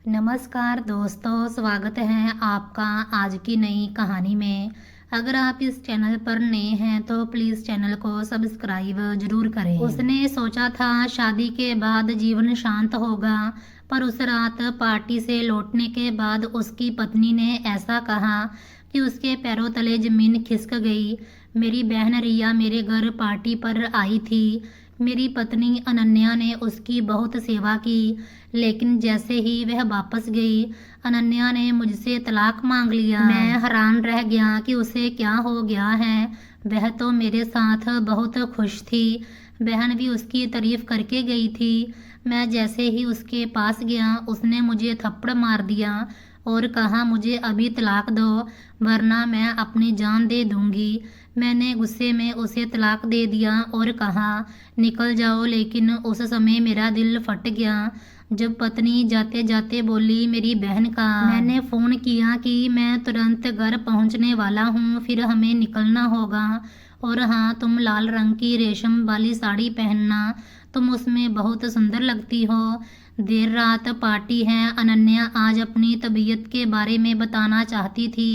नमस्कार दोस्तों, स्वागत है आपका आज की नई कहानी में। अगर आप इस चैनल पर नए हैं तो प्लीज़ चैनल को सब्सक्राइब जरूर करें। उसने सोचा था शादी के बाद जीवन शांत होगा, पर उस रात पार्टी से लौटने के बाद उसकी पत्नी ने ऐसा कहा कि उसके पैरों तले जमीन खिसक गई। मेरी बहन रिया मेरे घर पार्टी पर आई थी। मेरी पत्नी अनन्या ने उसकी बहुत सेवा की, लेकिन जैसे ही वह वापस गई, अनन्या ने मुझसे तलाक मांग लिया। मैं हैरान रह गया कि उसे क्या हो गया है। वह तो मेरे साथ बहुत खुश थी। बहन भी उसकी तारीफ करके गई थी। मैं जैसे ही उसके पास गया, उसने मुझे थप्पड़ मार दिया और कहा मुझे अभी तलाक दो, वरना मैं अपनी जान दे दूंगी। मैंने गुस्से में उसे तलाक दे दिया और कहा निकल जाओ, लेकिन उस समय मेरा दिल फट गया जब पत्नी जाते जाते बोली मेरी बहन का। मैंने फ़ोन किया कि मैं तुरंत घर पहुंचने वाला हूं, फिर हमें निकलना होगा। और हाँ, तुम लाल रंग की रेशम वाली साड़ी पहनना, तुम उसमें बहुत सुंदर लगती हो। देर रात पार्टी है। अनन्या आज अपनी तबीयत के बारे में बताना चाहती थी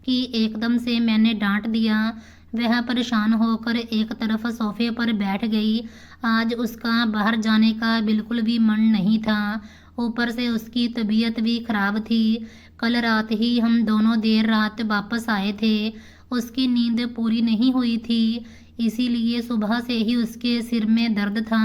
कि एकदम से मैंने डांट दिया। वह परेशान होकर एक तरफ सोफे पर बैठ गई। आज उसका बाहर जाने का बिल्कुल भी मन नहीं था। ऊपर से उसकी तबीयत भी खराब थी। कल रात ही हम दोनों देर रात वापस आए थे। उसकी नींद पूरी नहीं हुई थी, इसीलिए सुबह से ही उसके सिर में दर्द था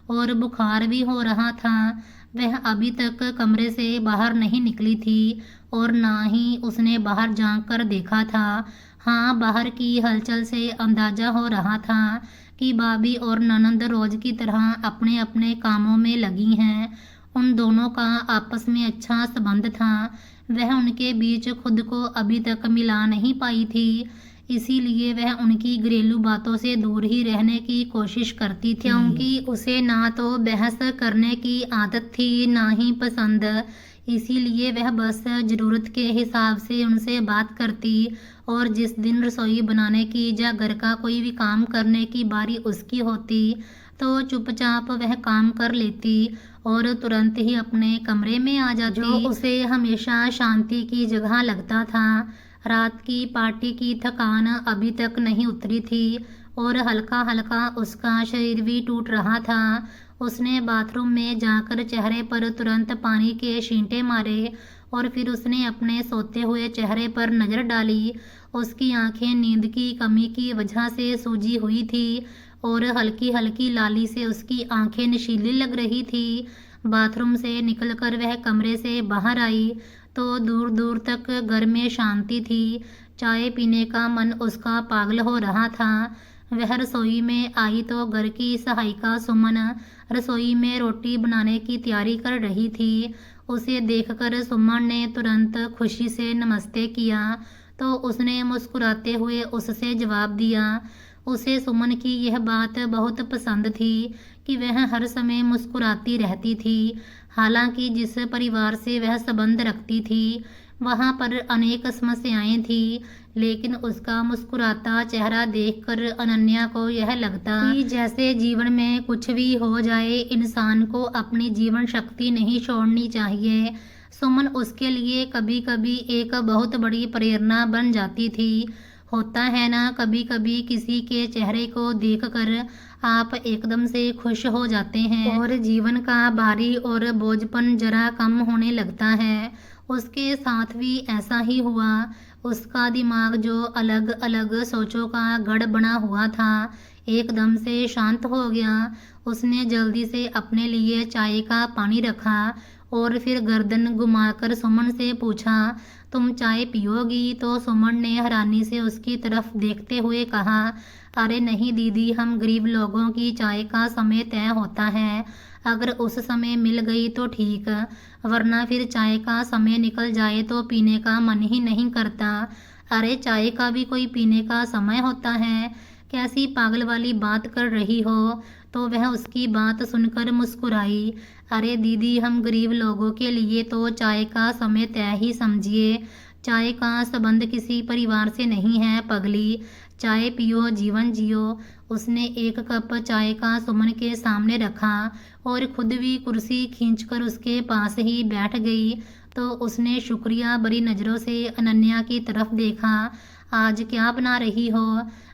और बुखार भी हो रहा था। वह अभी तक कमरे से बाहर नहीं निकली थी और ना ही उसने बाहर झांक देखा था। हाँ, बाहर की हलचल से अंदाजा हो रहा था कि भाभी और ननंद रोज की तरह अपने अपने कामों में लगी हैं। उन दोनों का आपस में अच्छा संबंध था। वह उनके बीच खुद को अभी तक मिला नहीं पाई थी, इसीलिए वह उनकी घरेलू बातों से दूर ही रहने की कोशिश करती थी, क्योंकि उसे ना तो बहस करने की आदत थी, ना ही पसंद। इसीलिए वह बस ज़रूरत के हिसाब से उनसे बात करती और जिस दिन रसोई बनाने की या घर का कोई भी काम करने की बारी उसकी होती तो चुपचाप वह काम कर लेती और तुरंत ही अपने कमरे में आ जाती, जो उसे हमेशा शांति की जगह लगता था। रात की पार्टी की थकान अभी तक नहीं उतरी थी और हल्का हल्का उसका शरीर भी टूट रहा था। उसने बाथरूम में जाकर चेहरे पर तुरंत पानी के छींटे मारे और फिर उसने अपने सोते हुए चेहरे पर नज़र डाली। उसकी आंखें नींद की कमी की वजह से सूजी हुई थी और हल्की हल्की लाली से उसकी आंखें नशीली लग रही थी। बाथरूम से निकलकर वह कमरे से बाहर आई तो दूर दूर तक घर में शांति थी। चाय पीने का मन उसका पागल हो रहा था। वह रसोई में आई तो घर की सहायिका सुमन रसोई में रोटी बनाने की तैयारी कर रही थी। उसे देखकर सुमन ने तुरंत खुशी से नमस्ते किया तो उसने मुस्कुराते हुए उससे जवाब दिया। उसे सुमन की यह बात बहुत पसंद थी कि वह हर समय मुस्कुराती रहती थी। हालांकि जिस परिवार से वह संबंध रखती थी वहां पर अनेक समस्याएं थी, लेकिन उसका मुस्कुराता चेहरा देखकर अनन्या को यह लगता कि जैसे जीवन में कुछ भी हो जाए, इंसान को अपनी जीवन शक्ति नहीं छोड़नी चाहिए। सुमन उसके लिए कभी कभी एक बहुत बड़ी प्रेरणा बन जाती थी। होता है ना, कभी कभी किसी के चेहरे को देखकर आप एकदम से खुश हो जाते हैं और जीवन का भारी और बोझपन जरा कम होने लगता है। उसके साथ भी ऐसा ही हुआ। उसका दिमाग जो अलग अलग सोचों का गढ़ बना हुआ था, एकदम से शांत हो गया। उसने जल्दी से अपने लिए चाय का पानी रखा और फिर गर्दन घुमाकर सुमन से पूछा तुम चाय पियोगी? तो सुमन ने हैरानी से उसकी तरफ देखते हुए कहा अरे नहीं दीदी, हम गरीब लोगों की चाय का समय तय होता है। अगर उस समय मिल गई तो ठीक, वरना फिर चाय का समय निकल जाए तो पीने का मन ही नहीं करता। अरे चाय का भी कोई पीने का समय होता है? कैसी पागल वाली बात कर रही हो? तो वह उसकी बात सुनकर मुस्कुराई। अरे दीदी, हम गरीब लोगों के लिए तो चाय का समय तय ही समझिए। चाय का संबंध किसी परिवार से नहीं है पगली। चाय पियो, जीवन जियो। उसने एक कप चाय का सुमन के सामने रखा और खुद भी कुर्सी खींचकर उसके पास ही बैठ गई। तो उसने शुक्रिया भरी नज़रों से अनन्या की तरफ देखा। आज क्या बना रही हो?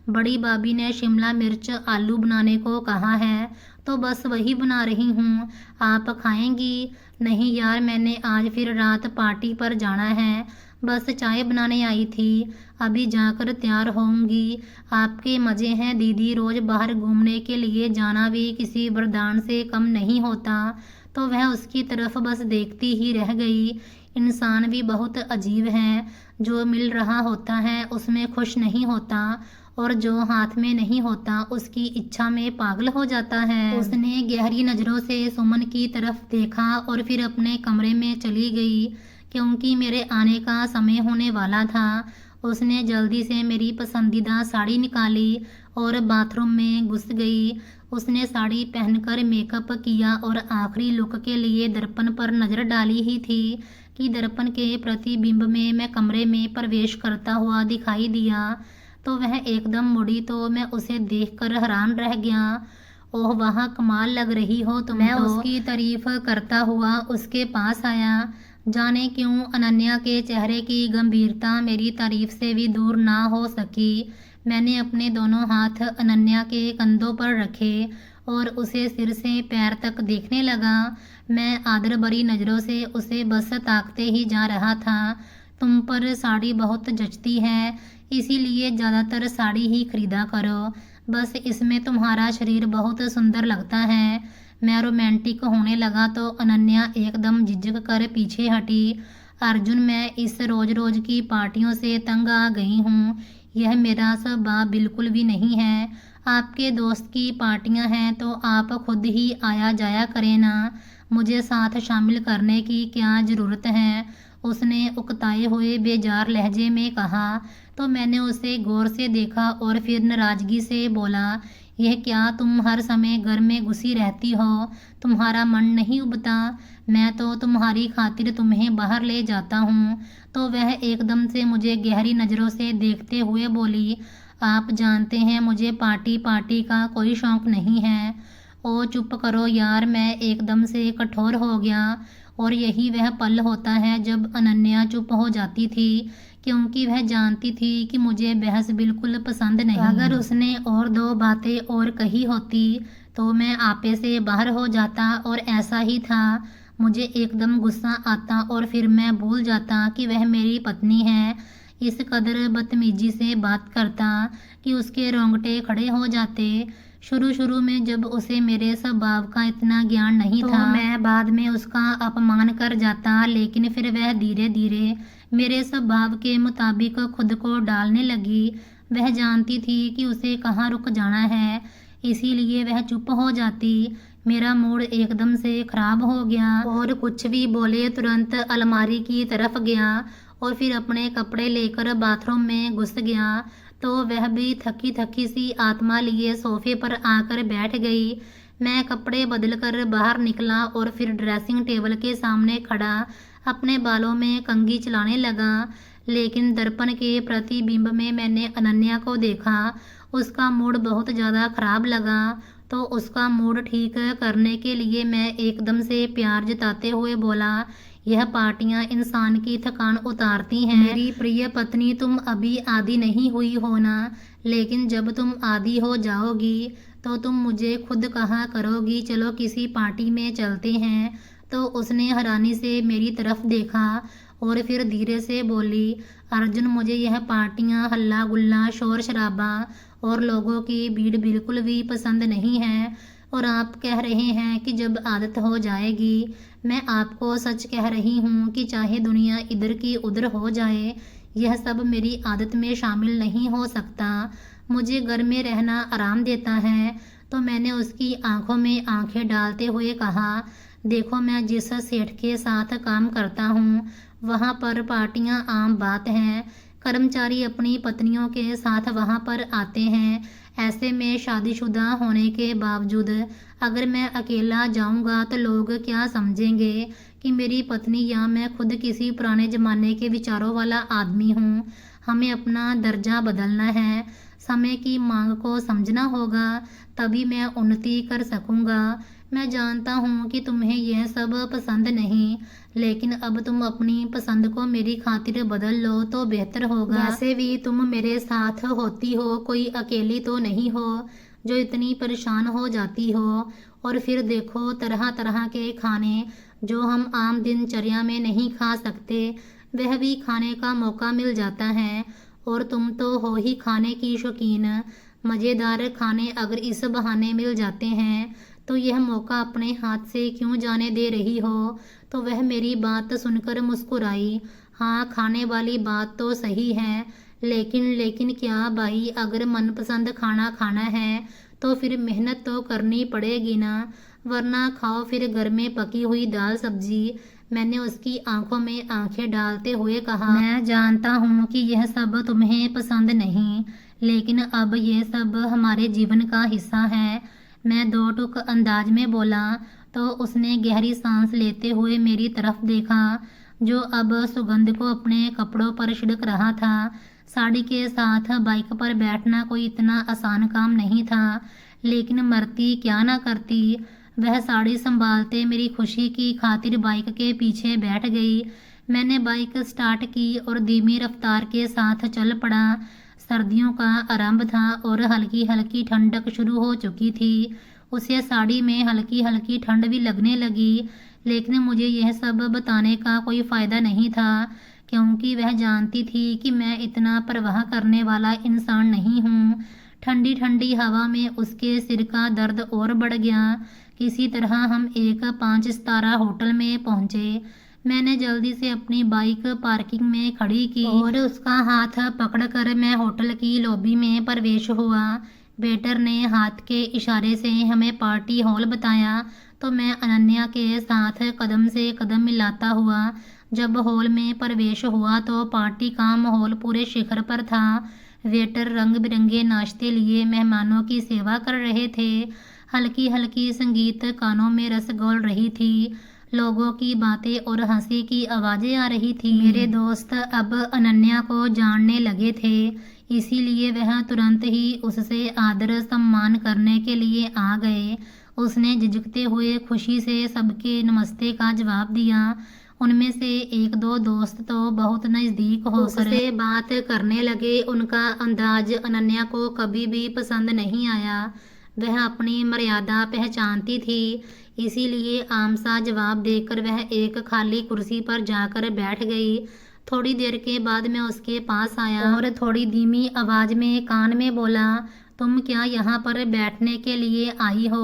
बड़ी भाभी ने शिमला मिर्च आलू बनाने को कहा है, तो बस वही बना रही हूँ। आप खाएंगी? नहीं यार, मैंने आज फिर रात पार्टी पर जाना है, बस चाय बनाने आई थी, अभी जाकर तैयार होंगी। आपके मज़े हैं दीदी, रोज़ बाहर घूमने के लिए जाना भी किसी वरदान से कम नहीं होता। तो वह उसकी तरफ बस देखती ही रह गई। इंसान भी बहुत अजीब है, जो मिल रहा होता है उसमें खुश नहीं होता और जो हाथ में नहीं होता उसकी इच्छा में पागल हो जाता है। उसने गहरी नज़रों से सुमन की तरफ देखा और फिर अपने कमरे में चली गई, क्योंकि मेरे आने का समय होने वाला था। उसने जल्दी से मेरी पसंदीदा साड़ी निकाली और बाथरूम में घुस गई। उसने साड़ी पहनकर मेकअप किया और आखिरी लुक के लिए दर्पण पर नज़र डाली ही थी कि दर्पण के प्रतिबिंब में मैं कमरे में प्रवेश करता हुआ दिखाई दिया। तो वह एकदम मुड़ी तो मैं उसे देखकर हैरान रह गया। ओह वाह, कमाल लग रही हो तुम। मैं उसकी तारीफ करता हुआ उसके पास आया। जाने क्यों अनन्या के चेहरे की गंभीरता मेरी तारीफ से भी दूर ना हो सकी। मैंने अपने दोनों हाथ अनन्या के कंधों पर रखे और उसे सिर से पैर तक देखने लगा। मैं आदर भरी नज़रों से उसे बस ताकते ही जा रहा था। तुम पर साड़ी बहुत जचती है, इसीलिए ज़्यादातर साड़ी ही खरीदा करो। बस इसमें तुम्हारा शरीर बहुत सुंदर लगता है। मैं रोमांटिक होने लगा तो अनन्या एकदम झिझक कर पीछे हटी। अर्जुन, मैं इस रोज़ रोज़ की पार्टियों से तंग आ गई हूँ। यह मेरा स्वभाव बिल्कुल भी नहीं है। आपके दोस्त की पार्टियां हैं तो आप खुद ही आया जाया करें ना, मुझे साथ शामिल करने की क्या ज़रूरत है? उसने उकताए हुए बेजार लहजे में कहा। तो मैंने उसे गौर से देखा और फिर नाराज़गी से बोला, यह क्या तुम हर समय घर में घुसी रहती हो? तुम्हारा मन नहीं उबता? मैं तो तुम्हारी खातिर तुम्हें बाहर ले जाता हूँ। तो वह एकदम से मुझे गहरी नज़रों से देखते हुए बोली, आप जानते हैं मुझे पार्टी का कोई शौक़ नहीं है। ओ चुप करो यार। मैं एकदम से कठोर हो गया और यही वह पल होता है जब अनन्या चुप हो जाती थी, क्योंकि वह जानती थी कि मुझे बहस बिल्कुल पसंद नहीं। अगर उसने और दो बातें और कही होती तो मैं आपे से बाहर हो जाता और ऐसा ही था। मुझे एकदम गुस्सा आता और फिर मैं भूल जाता कि वह मेरी पत्नी है। इस कदर बदतमीजी से बात करता कि उसके रोंगटे खड़े हो जाते। शुरू में जब उसे मेरे स्वभाव का इतना ज्ञान नहीं था, मैं बाद में उसका अपमान कर जाता, लेकिन फिर वह धीरे धीरे मेरे स्वभाव के मुताबिक खुद को डालने लगी। वह जानती थी कि उसे कहाँ रुक जाना है, इसीलिए वह चुप हो जाती। मेरा मूड एकदम से खराब हो गया और कुछ भी बोले तुरंत अलमारी की तरफ गया और फिर अपने कपड़े लेकर बाथरूम में घुस गया। तो वह भी थकी थकी सी आत्मा लिए सोफे पर आकर बैठ गई। मैं कपड़े बदलकर बाहर निकला और फिर ड्रेसिंग टेबल के सामने खड़ा अपने बालों में कंघी चलाने लगा, लेकिन दर्पण के प्रतिबिंब में मैंने अनन्या को देखा। उसका मूड बहुत ज़्यादा खराब लगा। तो उसका मूड ठीक करने के लिए मैं एकदम से प्यार जताते हुए बोला, यह पार्टियां इंसान की थकान उतारती हैं। मेरी प्रिय पत्नी, तुम अभी आदी नहीं हुई हो ना, लेकिन जब तुम आदी हो जाओगी तो तुम मुझे खुद कहा करोगी, चलो किसी पार्टी में चलते हैं। तो उसने हैरानी से मेरी तरफ देखा और फिर धीरे से बोली, अर्जुन, मुझे यह पार्टियां, हल्ला गुल्ला, शोर शराबा और लोगों की भीड़ बिल्कुल भी पसंद नहीं है। और आप कह रहे हैं कि जब आदत हो जाएगी। मैं आपको सच कह रही हूँ कि चाहे दुनिया इधर की उधर हो जाए, यह सब मेरी आदत में शामिल नहीं हो सकता। मुझे घर में रहना आराम देता है। तो मैंने उसकी आंखों में आंखें डालते हुए कहा, देखो, मैं जिस सेठ के साथ काम करता हूँ वहाँ पर पार्टियाँ आम बात हैं। कर्मचारी अपनी पत्नियों के साथ वहाँ पर आते हैं। ऐसे में शादीशुदा होने के बावजूद अगर मैं अकेला जाऊंगा तो लोग क्या समझेंगे कि मेरी पत्नी या मैं खुद किसी पुराने ज़माने के विचारों वाला आदमी हूँ। हमें अपना दर्जा बदलना है, समय की मांग को समझना होगा, तभी मैं उन्नति कर सकूँगा। मैं जानता हूँ कि तुम्हें यह सब पसंद नहीं, लेकिन अब तुम अपनी पसंद को मेरी खातिर बदल लो तो बेहतर होगा। वैसे भी तुम मेरे साथ होती हो, कोई अकेली तो नहीं हो जो इतनी परेशान हो जाती हो। और फिर देखो, तरह तरह के खाने जो हम आम दिनचर्या में नहीं खा सकते, वह भी खाने का मौका मिल जाता है। और तुम तो हो ही खाने की शौकीन। मज़ेदार खाने अगर इस बहाने मिल जाते हैं तो यह मौका अपने हाथ से क्यों जाने दे रही हो। तो वह मेरी बात सुनकर मुस्कुराई। हाँ, खाने वाली बात तो सही है, लेकिन क्या भाई, अगर मनपसंद खाना खाना है तो फिर मेहनत तो करनी पड़ेगी ना, वरना खाओ फिर घर में पकी हुई दाल सब्जी। मैंने उसकी आंखों में आंखें डालते हुए कहा, मैं जानता हूँ कि यह सब तुम्हें पसंद नहीं, लेकिन अब यह सब हमारे जीवन का हिस्सा है। मैं दो टूक अंदाज में बोला तो उसने गहरी सांस लेते हुए मेरी तरफ देखा, जो अब सुगंध को अपने कपड़ों पर छिड़क रहा था। साड़ी के साथ बाइक पर बैठना कोई इतना आसान काम नहीं था, लेकिन मरती क्या ना करती। वह साड़ी संभालते मेरी खुशी की खातिर बाइक के पीछे बैठ गई। मैंने बाइक स्टार्ट की और धीमी रफ्तार के साथ चल पड़ा। सर्दियों का आरंभ था और हल्की हल्की ठंडक शुरू हो चुकी थी। उसे साड़ी में हल्की हल्की ठंड भी लगने लगी, लेकिन मुझे यह सब बताने का कोई फ़ायदा नहीं था, क्योंकि वह जानती थी कि मैं इतना परवाह करने वाला इंसान नहीं हूँ। ठंडी ठंडी हवा में उसके सिर का दर्द और बढ़ गया। किसी तरह हम एक 5 सितारा होटल में पहुँचे। मैंने जल्दी से अपनी बाइक पार्किंग में खड़ी की और उसका हाथ पकड़कर मैं होटल की लॉबी में प्रवेश हुआ। वेटर ने हाथ के इशारे से हमें पार्टी हॉल बताया, तो मैं अनन्या के साथ कदम से कदम मिलाता हुआ जब हॉल में प्रवेश हुआ तो पार्टी का माहौल पूरे शिखर पर था। वेटर रंग बिरंगे नाश्ते लिए मेहमानों की सेवा कर रहे थे। हल्की हल्की संगीत कानों में रस घोल रही थी। लोगों की बातें और हंसी की आवाज़ें आ रही थी। मेरे दोस्त अब अनन्या को जानने लगे थे, इसीलिए वह तुरंत ही उससे आदर सम्मान करने के लिए आ गए। उसने झिझकते हुए खुशी से सबके नमस्ते का जवाब दिया। उनमें से एक दो दोस्त तो बहुत नज़दीक होकर उससे बात करने लगे। उनका अंदाज अनन्या को कभी भी पसंद नहीं आया। वह अपनी मर्यादा पहचानती थी, इसीलिए आम सा जवाब देकर वह एक खाली कुर्सी पर जाकर बैठ गई। थोड़ी देर के बाद मैं उसके पास आया और थोड़ी धीमी आवाज़ में कान में बोला, तुम क्या यहाँ पर बैठने के लिए आई हो?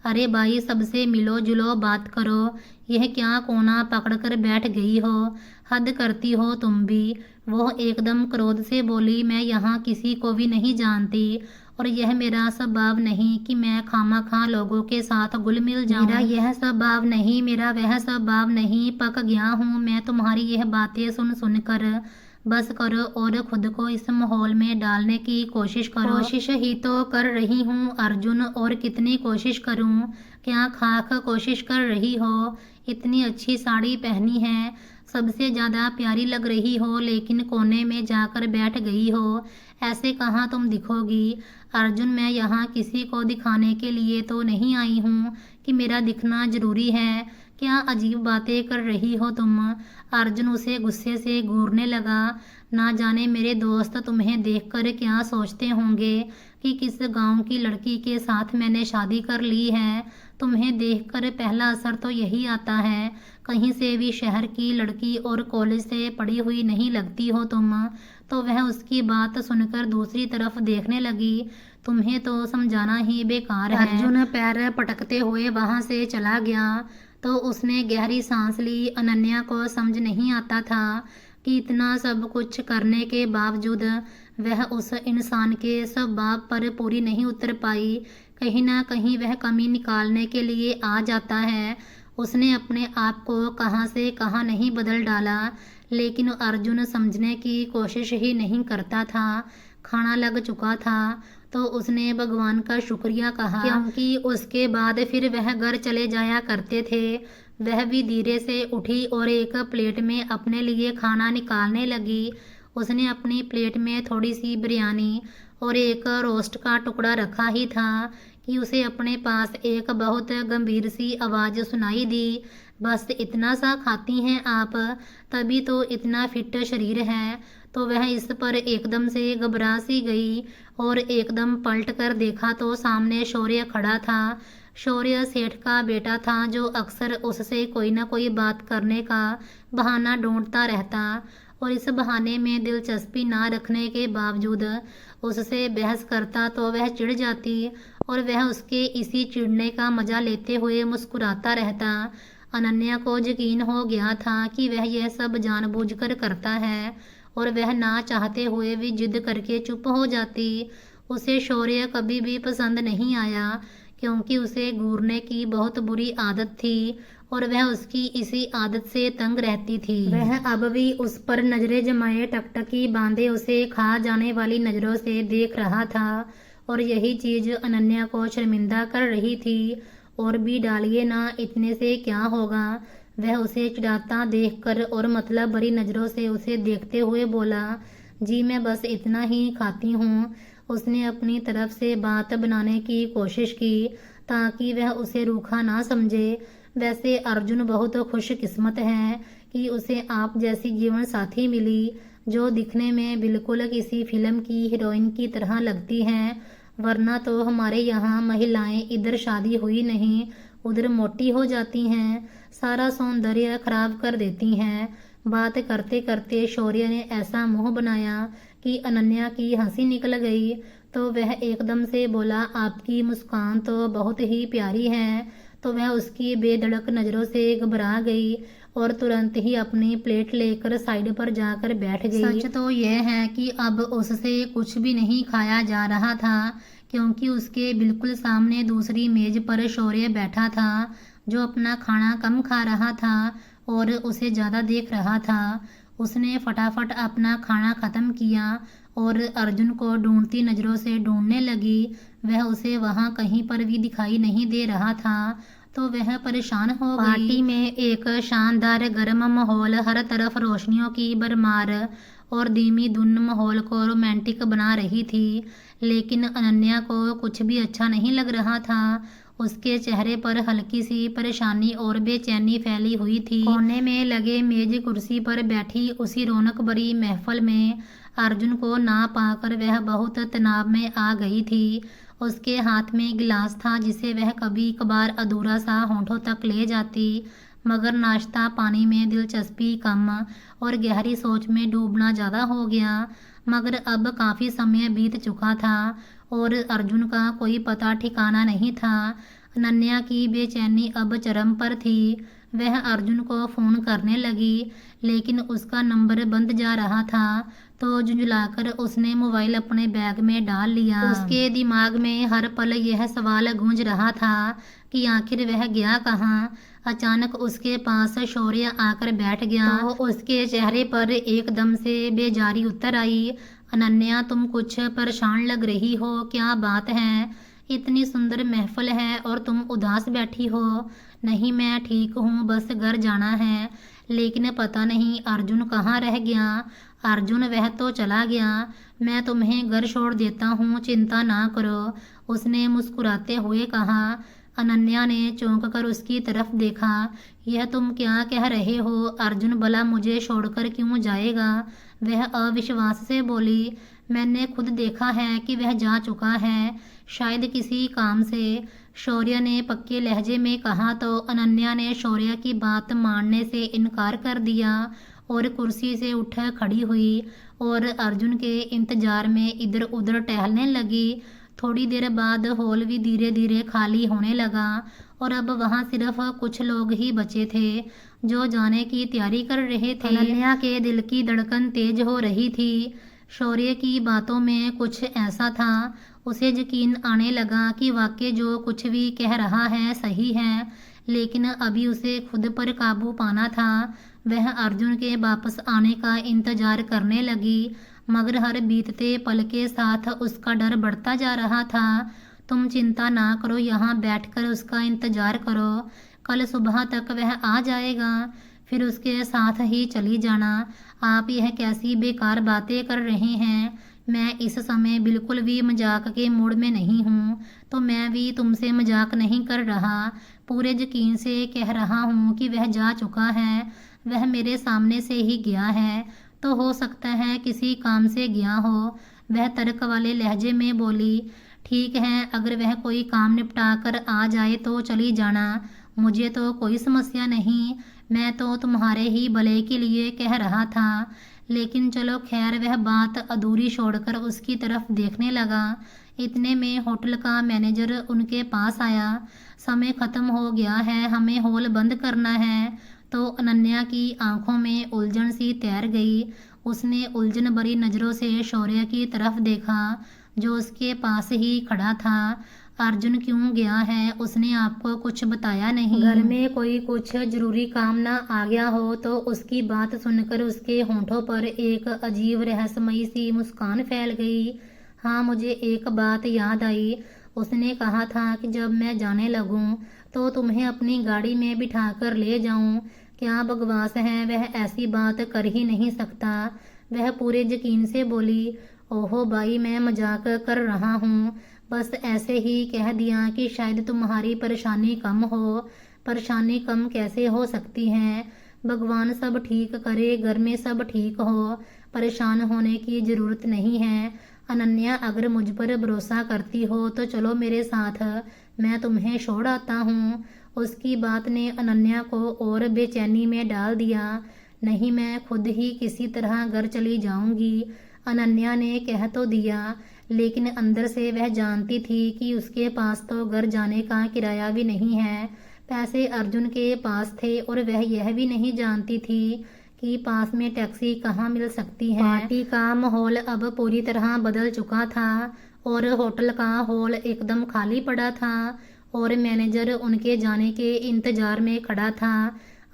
अरे भाई, सबसे मिलो जुलो बात करो, यह क्या कोना पकड़कर बैठ गई हो? हद करती हो तुम भी। वो एकदम क्रोध से बोली, मैं यहाँ किसी को भी नहीं जानती और यह मेरा स्वभाव नहीं कि मैं खामखा लोगों के साथ घुल मिल जाऊं। मेरा यह स्वभाव नहीं, मेरा वह स्वभाव नहीं। पक गया हूँ मैं तुम्हारी यह बातें सुन सुन कर। बस करो और खुद को इस माहौल में डालने की कोशिश करो। कोशिश ही तो कर रही हूँ अर्जुन, और कितनी कोशिश करूँ? क्या खाक कोशिश कर रही हो? इतनी अच्छी साड़ी पहनी है, सबसे ज़्यादा प्यारी लग रही हो, लेकिन कोने में जाकर बैठ गई हो। ऐसे कहाँ तुम दिखोगी? अर्जुन, मैं यहाँ किसी को दिखाने के लिए तो नहीं आई हूँ कि मेरा दिखना जरूरी है। क्या अजीब बातें कर रही हो तुम? अर्जुन उसे गुस्से से घूरने लगा। ना जाने मेरे दोस्त तुम्हें देखकर क्या सोचते होंगे कि किस गांव की लड़की के साथ मैंने शादी कर ली है। तुम्हें देखकर पहला असर तो यही आता है, कहीं से भी शहर की लड़की और कॉलेज से पढ़ी हुई नहीं लगती हो तुम। तो वह उसकी बात सुनकर दूसरी तरफ देखने लगी। तुम्हें तो समझाना ही बेकार है। अर्जुन पैर पटकते हुए वहां से चला गया। तो उसने गहरी सांस ली। अनन्या को समझ नहीं आता था कि इतना सब कुछ करने के बावजूद वह उस इंसान के स्वभाव पर पूरी नहीं उतर पाई। कहीं ना कहीं वह कमी निकालने के लिए आ जाता है। उसने अपने आप को कहाँ से कहाँ नहीं बदल डाला, लेकिन अर्जुन समझने की कोशिश ही नहीं करता था। खाना लग चुका था तो उसने भगवान का शुक्रिया कहा, क्योंकि उसके बाद फिर वह घर चले जाया करते थे। वह भी धीरे से उठी और एक प्लेट में अपने लिए खाना निकालने लगी। उसने अपनी प्लेट में थोड़ी सी बिरयानी और एक रोस्ट का टुकड़ा रखा ही था कि उसे अपने पास एक बहुत गंभीर सी आवाज़ सुनाई दी। बस इतना सा खाती हैं आप, तभी तो इतना फिट शरीर है। तो वह इस पर एकदम से घबरा सी गई और एकदम पलट कर देखा तो सामने शौर्य खड़ा था। शौर्य सेठ का बेटा था, जो अक्सर उससे कोई ना कोई बात करने का बहाना ढूंढता रहता और इस बहाने में दिलचस्पी ना रखने के बावजूद उससे बहस करता तो वह चिढ़ जाती और वह उसके इसी चिढ़ने का मजा लेते हुए मुस्कुराता रहता। अनन्या को यकीन हो गया था कि वह यह सब जानबूझकर करता है और वह ना चाहते हुए भी जिद करके चुप हो जाती। उसे शौर्य कभी भी पसंद नहीं आया, क्योंकि उसे घूरने की बहुत बुरी आदत थी और वह उसकी इसी आदत से तंग रहती थी। वह अब भी उस पर नजरें जमाए टकटकी बांधे उसे खा जाने वाली नजरों से देख रहा था और यही चीज अनन्या को शर्मिंदा कर रही थी। और भी डालिए ना, इतने से क्या होगा। वह उसे चिढ़ाता देखकर और मतलब भरी नजरों से उसे देखते हुए बोला, जी मैं बस इतना ही खाती हूँ। उसने अपनी तरफ से बात बनाने की कोशिश की ताकि वह उसे रूखा ना समझे। वैसे अर्जुन बहुत खुशकिस्मत है कि उसे आप जैसी जीवन साथी मिली, जो दिखने में बिल्कुल किसी फिल्म की हीरोइन की तरह लगती हैं। वरना तो हमारे यहाँ महिलाएं इधर शादी हुई नहीं उधर मोटी हो जाती हैं, सारा सौंदर्य खराब कर देती हैं। बात करते करते शौर्य ने ऐसा मुंह बनाया कि अनन्या की हंसी निकल गई। तो वह एकदम से बोला, आपकी मुस्कान तो बहुत ही प्यारी है। तो वह उसकी बेधड़क नज़रों से घबरा गई और तुरंत ही अपनी प्लेट लेकर साइड पर जाकर बैठ गई। सच तो यह है कि अब उससे कुछ भी नहीं खाया जा रहा था, क्योंकि उसके बिल्कुल सामने दूसरी मेज पर शौर्य बैठा था, जो अपना खाना कम खा रहा था और उसे ज़्यादा देख रहा था। उसने फटाफट अपना खाना ख़त्म किया और अर्जुन को ढूंढती नज़रों से ढूंढने लगी। वह उसे वहाँ कहीं पर भी दिखाई नहीं दे रहा था, तो वह परेशान हो गई। पार्टी में एक शानदार गर्म माहौल, हर तरफ रोशनियों की भरमार और धीमी धुन माहौल को रोमांटिक बना रही थी। लेकिन अनन्या को कुछ भी अच्छा नहीं लग रहा था। उसके चेहरे पर हल्की सी परेशानी और बेचैनी फैली हुई थी। कोने में लगे मेज कुर्सी पर बैठी उसी रौनक भरी महफिल में अर्जुन को ना पाकर वह बहुत तनाव में आ गई थी। उसके हाथ में गिलास था, जिसे वह कभी कभार अधूरा सा होंठों तक ले जाती, मगर नाश्ता पानी में दिलचस्पी कम और गहरी सोच में डूबना ज़्यादा हो गया। मगर अब काफ़ी समय बीत चुका था और अर्जुन का कोई पता ठिकाना नहीं था। अनन्या की बेचैनी अब चरम पर थी। वह अर्जुन को फ़ोन करने लगी, लेकिन उसका नंबर बंद जा रहा था। तो झुंझलाकर उसने मोबाइल अपने बैग में डाल लिया। उसके दिमाग में हर पल यह सवाल गूंज रहा था कि आखिर वह गया कहाँ। अचानक उसके पास शौर्य आकर बैठ गया। तो उसके चेहरे पर एकदम से बेजारी उतर आई। अनन्या, तुम कुछ परेशान लग रही हो, क्या बात है? इतनी सुंदर महफिल है और तुम उदास बैठी हो। नहीं, मैं ठीक हूँ, बस घर जाना है। लेकिन पता नहीं अर्जुन कहाँ रह गया। अर्जुन, वह तो चला गया, मैं तुम्हें घर छोड़ देता हूँ, चिंता ना करो, उसने मुस्कुराते हुए कहा। अनन्या ने चौंक कर उसकी तरफ देखा। यह तुम क्या कह रहे हो अर्जुन? भला मुझे छोड़कर क्यों जाएगा? वह अविश्वास से बोली। मैंने खुद देखा है कि वह जा चुका है, शायद किसी काम से, शौर्य ने पक्के लहजे में कहा। तो अनन्या ने शौर्य की बात मानने से इनकार कर दिया और कुर्सी से उठ खड़ी हुई और अर्जुन के इंतजार में इधर उधर टहलने लगी। थोड़ी देर बाद हॉल भी धीरे धीरे खाली होने लगा और अब वहाँ सिर्फ कुछ लोग ही बचे थे, जो जाने की तैयारी कर रहे थे। अनन्या के दिल की धड़कन तेज हो रही थी। शौर्य की बातों में कुछ ऐसा था, उसे यकीन आने लगा कि वाकई जो कुछ भी कह रहा है सही है। लेकिन अभी उसे खुद पर काबू पाना था। वह अर्जुन के वापस आने का इंतजार करने लगी, मगर हर बीतते पल के साथ उसका डर बढ़ता जा रहा था। तुम चिंता ना करो, यहाँ बैठकर उसका इंतजार करो, कल सुबह तक वह आ जाएगा, फिर उसके साथ ही चली जाना। आप यह कैसी बेकार बातें कर रहे हैं। मैं इस समय बिल्कुल भी मजाक के मूड में नहीं हूँ, तो मैं भी तुमसे मजाक नहीं कर रहा। पूरे यकीन से कह रहा हूँ कि वह जा चुका है। वह मेरे सामने से ही गया है, तो हो सकता है किसी काम से गया हो। वह तर्क वाले लहजे में बोली। ठीक है, अगर वह कोई काम निपटा कर आ जाए तो चली जाना, मुझे तो कोई समस्या नहीं। मैं तो तुम्हारे ही भले के लिए कह रहा था। लेकिन चलो खैर, वह बात अधूरी छोड़कर उसकी तरफ देखने लगा। इतने में होटल का मैनेजर उनके पास आया। समय खत्म हो गया है, हमें हॉल बंद करना है। तो अनन्या की आंखों में उलझन सी तैर गई। उसने उलझन भरी नजरों से शौर्य की तरफ देखा, जो उसके पास ही खड़ा था। अर्जुन क्यों गया है, उसने आपको कुछ बताया नहीं? घर में कोई कुछ जरूरी काम ना आ गया हो तो उसकी बात सुनकर उसके होंठों पर एक अजीब रहस्यमयी सी मुस्कान फैल गई। हाँ, मुझे एक बात याद आई। उसने कहा था कि जब मैं जाने लगूं तो तुम्हें अपनी गाड़ी में बिठाकर ले जाऊं। क्या बकवास है, वह ऐसी बात कर ही नहीं सकता। वह पूरे यकीन से बोली, ओहो भाई, मैं मजाक कर रहा हूँ, बस ऐसे ही कह दिया कि शायद तुम्हारी परेशानी कम हो। परेशानी कम कैसे हो सकती है? भगवान सब ठीक करे, घर में सब ठीक हो, परेशान होने की ज़रूरत नहीं है। अनन्या, अगर मुझ पर भरोसा करती हो तो चलो मेरे साथ, मैं तुम्हें छोड़ आता हूँ। उसकी बात ने अनन्या को और बेचैनी में डाल दिया। नहीं, मैं खुद ही किसी तरह घर चली जाऊंगी। अनन्या ने कह तो दिया, लेकिन अंदर से वह जानती थी कि उसके पास तो घर जाने का किराया भी नहीं है। पैसे अर्जुन के पास थे और वह यह भी नहीं जानती थी कि पास में टैक्सी कहाँ मिल सकती है। पार्टी का माहौल अब पूरी तरह बदल चुका था और होटल का हॉल एकदम खाली पड़ा था और मैनेजर उनके जाने के इंतजार में खड़ा था।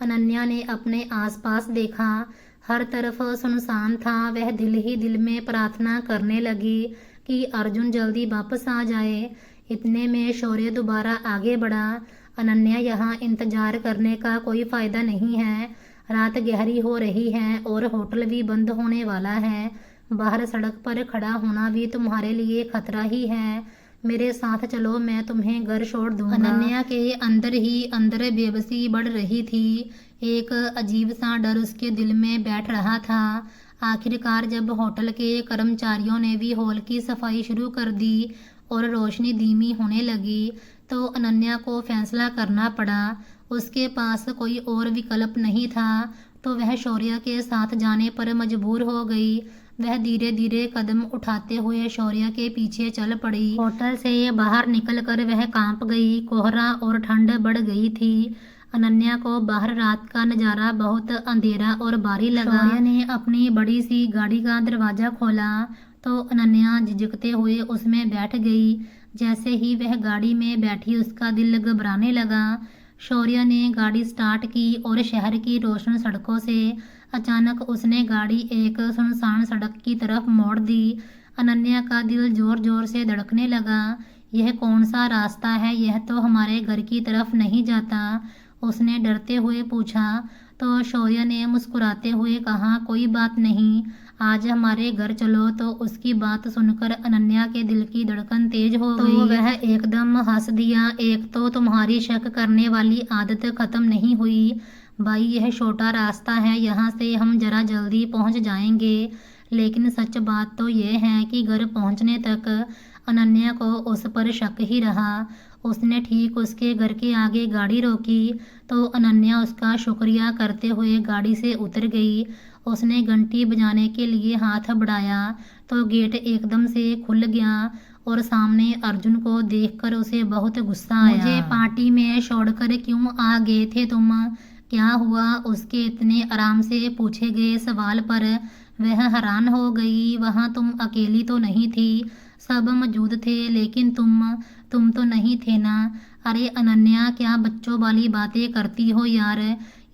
अनन्या ने अपने आसपास देखा, हर तरफ सुनसान था। वह दिल ही दिल में प्रार्थना करने लगी कि अर्जुन जल्दी वापस आ जाए। इतने में शौर्य दोबारा आगे बढ़ा। अनन्या, यहाँ इंतजार करने का कोई फायदा नहीं है। रात गहरी हो रही है और होटल भी बंद होने वाला है। बाहर सड़क पर खड़ा होना भी तुम्हारे लिए खतरा ही है। मेरे साथ चलो, मैं तुम्हें घर छोड़ दूंगा। अनन्या के अंदर ही अंदर बेबसी बढ़ रही थी। एक अजीब सा डर उसके दिल में बैठ रहा था। आखिरकार जब होटल के कर्मचारियों ने भी हॉल की सफाई शुरू कर दी और रोशनी धीमी होने लगी, तो अनन्या को फैसला करना पड़ा। उसके पास कोई और विकल्प नहीं था, तो वह शौर्य के साथ जाने पर मजबूर हो गई। वह धीरे धीरे कदम उठाते हुए शौर्य के पीछे चल पड़ी। होटल से बाहर निकलकर वह कांप गई। कोहरा और ठंड बढ़ गई थी। अनन्या को बाहर रात का नज़ारा बहुत अंधेरा और भारी लगा। शौर्य ने अपनी बड़ी सी गाड़ी का दरवाज़ा खोला तो अनन्या झिझकते हुए उसमें बैठ गई। जैसे ही वह गाड़ी में बैठी, उसका दिल घबराने लगा। शौर्य ने गाड़ी स्टार्ट की और शहर की रोशन सड़कों से अचानक उसने गाड़ी एक सुनसान सड़क की तरफ मोड़ दी। अनन्या का दिल जोर जोर से धड़कने लगा। यह कौन सा रास्ता है? यह तो हमारे घर की तरफ नहीं जाता, उसने डरते हुए पूछा। तो शौर्य ने मुस्कुराते हुए कहा, कोई बात नहीं, आज हमारे घर चलो। तो उसकी बात सुनकर अनन्या के दिल की धड़कन तेज हो गई। तो वह एकदम हंस दिया। एक तो तुम्हारी शक करने वाली आदत खत्म नहीं हुई। भाई, यह छोटा रास्ता है, यहाँ से हम जरा जल्दी पहुँच जाएंगे। लेकिन सच बात तो यह है कि घर पहुँचने तक अनन्या को उस पर शक ही रहा। उसने ठीक उसके घर के आगे गाड़ी रोकी तो अनन्या उसका शुक्रिया करते हुए गाड़ी से उतर गई। उसने घंटी बजाने के लिए हाथ बढ़ाया तो गेट एकदम से खुल गया और सामने अर्जुन को देखकर उसे बहुत गुस्सा आया। मुझे पार्टी में छोड़कर क्यों आ गए थे तुम? क्या हुआ? उसके इतने आराम से पूछे गए सवाल पर वह हैरान हो गई। वहाँ तुम अकेली तो नहीं थी, सब मौजूद थे, लेकिन तुम तो नहीं थे ना। अरे अनन्या, क्या बच्चों वाली बातें करती हो यार।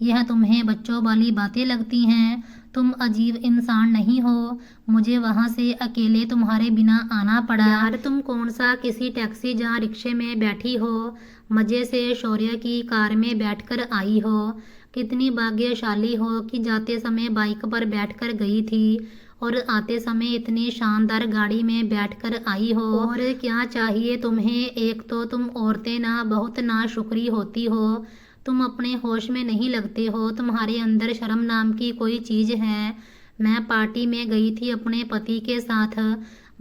यह तुम्हें बच्चों वाली बातें लगती हैं? तुम अजीब इंसान नहीं हो? मुझे वहाँ से अकेले तुम्हारे बिना आना पड़ा। यार तुम कौन सा किसी टैक्सी या रिक्शे में बैठी हो? मज़े से शौर्य की कार में बैठकर आई हो। कितनी भाग्यशाली हो कि जाते समय बाइक पर बैठकर गई थी और आते समय इतनी शानदार गाड़ी में बैठकर आई हो। और क्या चाहिए तुम्हें? एक तो तुम औरतें ना बहुत नाशुक्री होती हो। तुम अपने होश में नहीं लगते हो। तुम्हारे अंदर शर्म नाम की कोई चीज़ है। मैं पार्टी में गई थी अपने पति के साथ।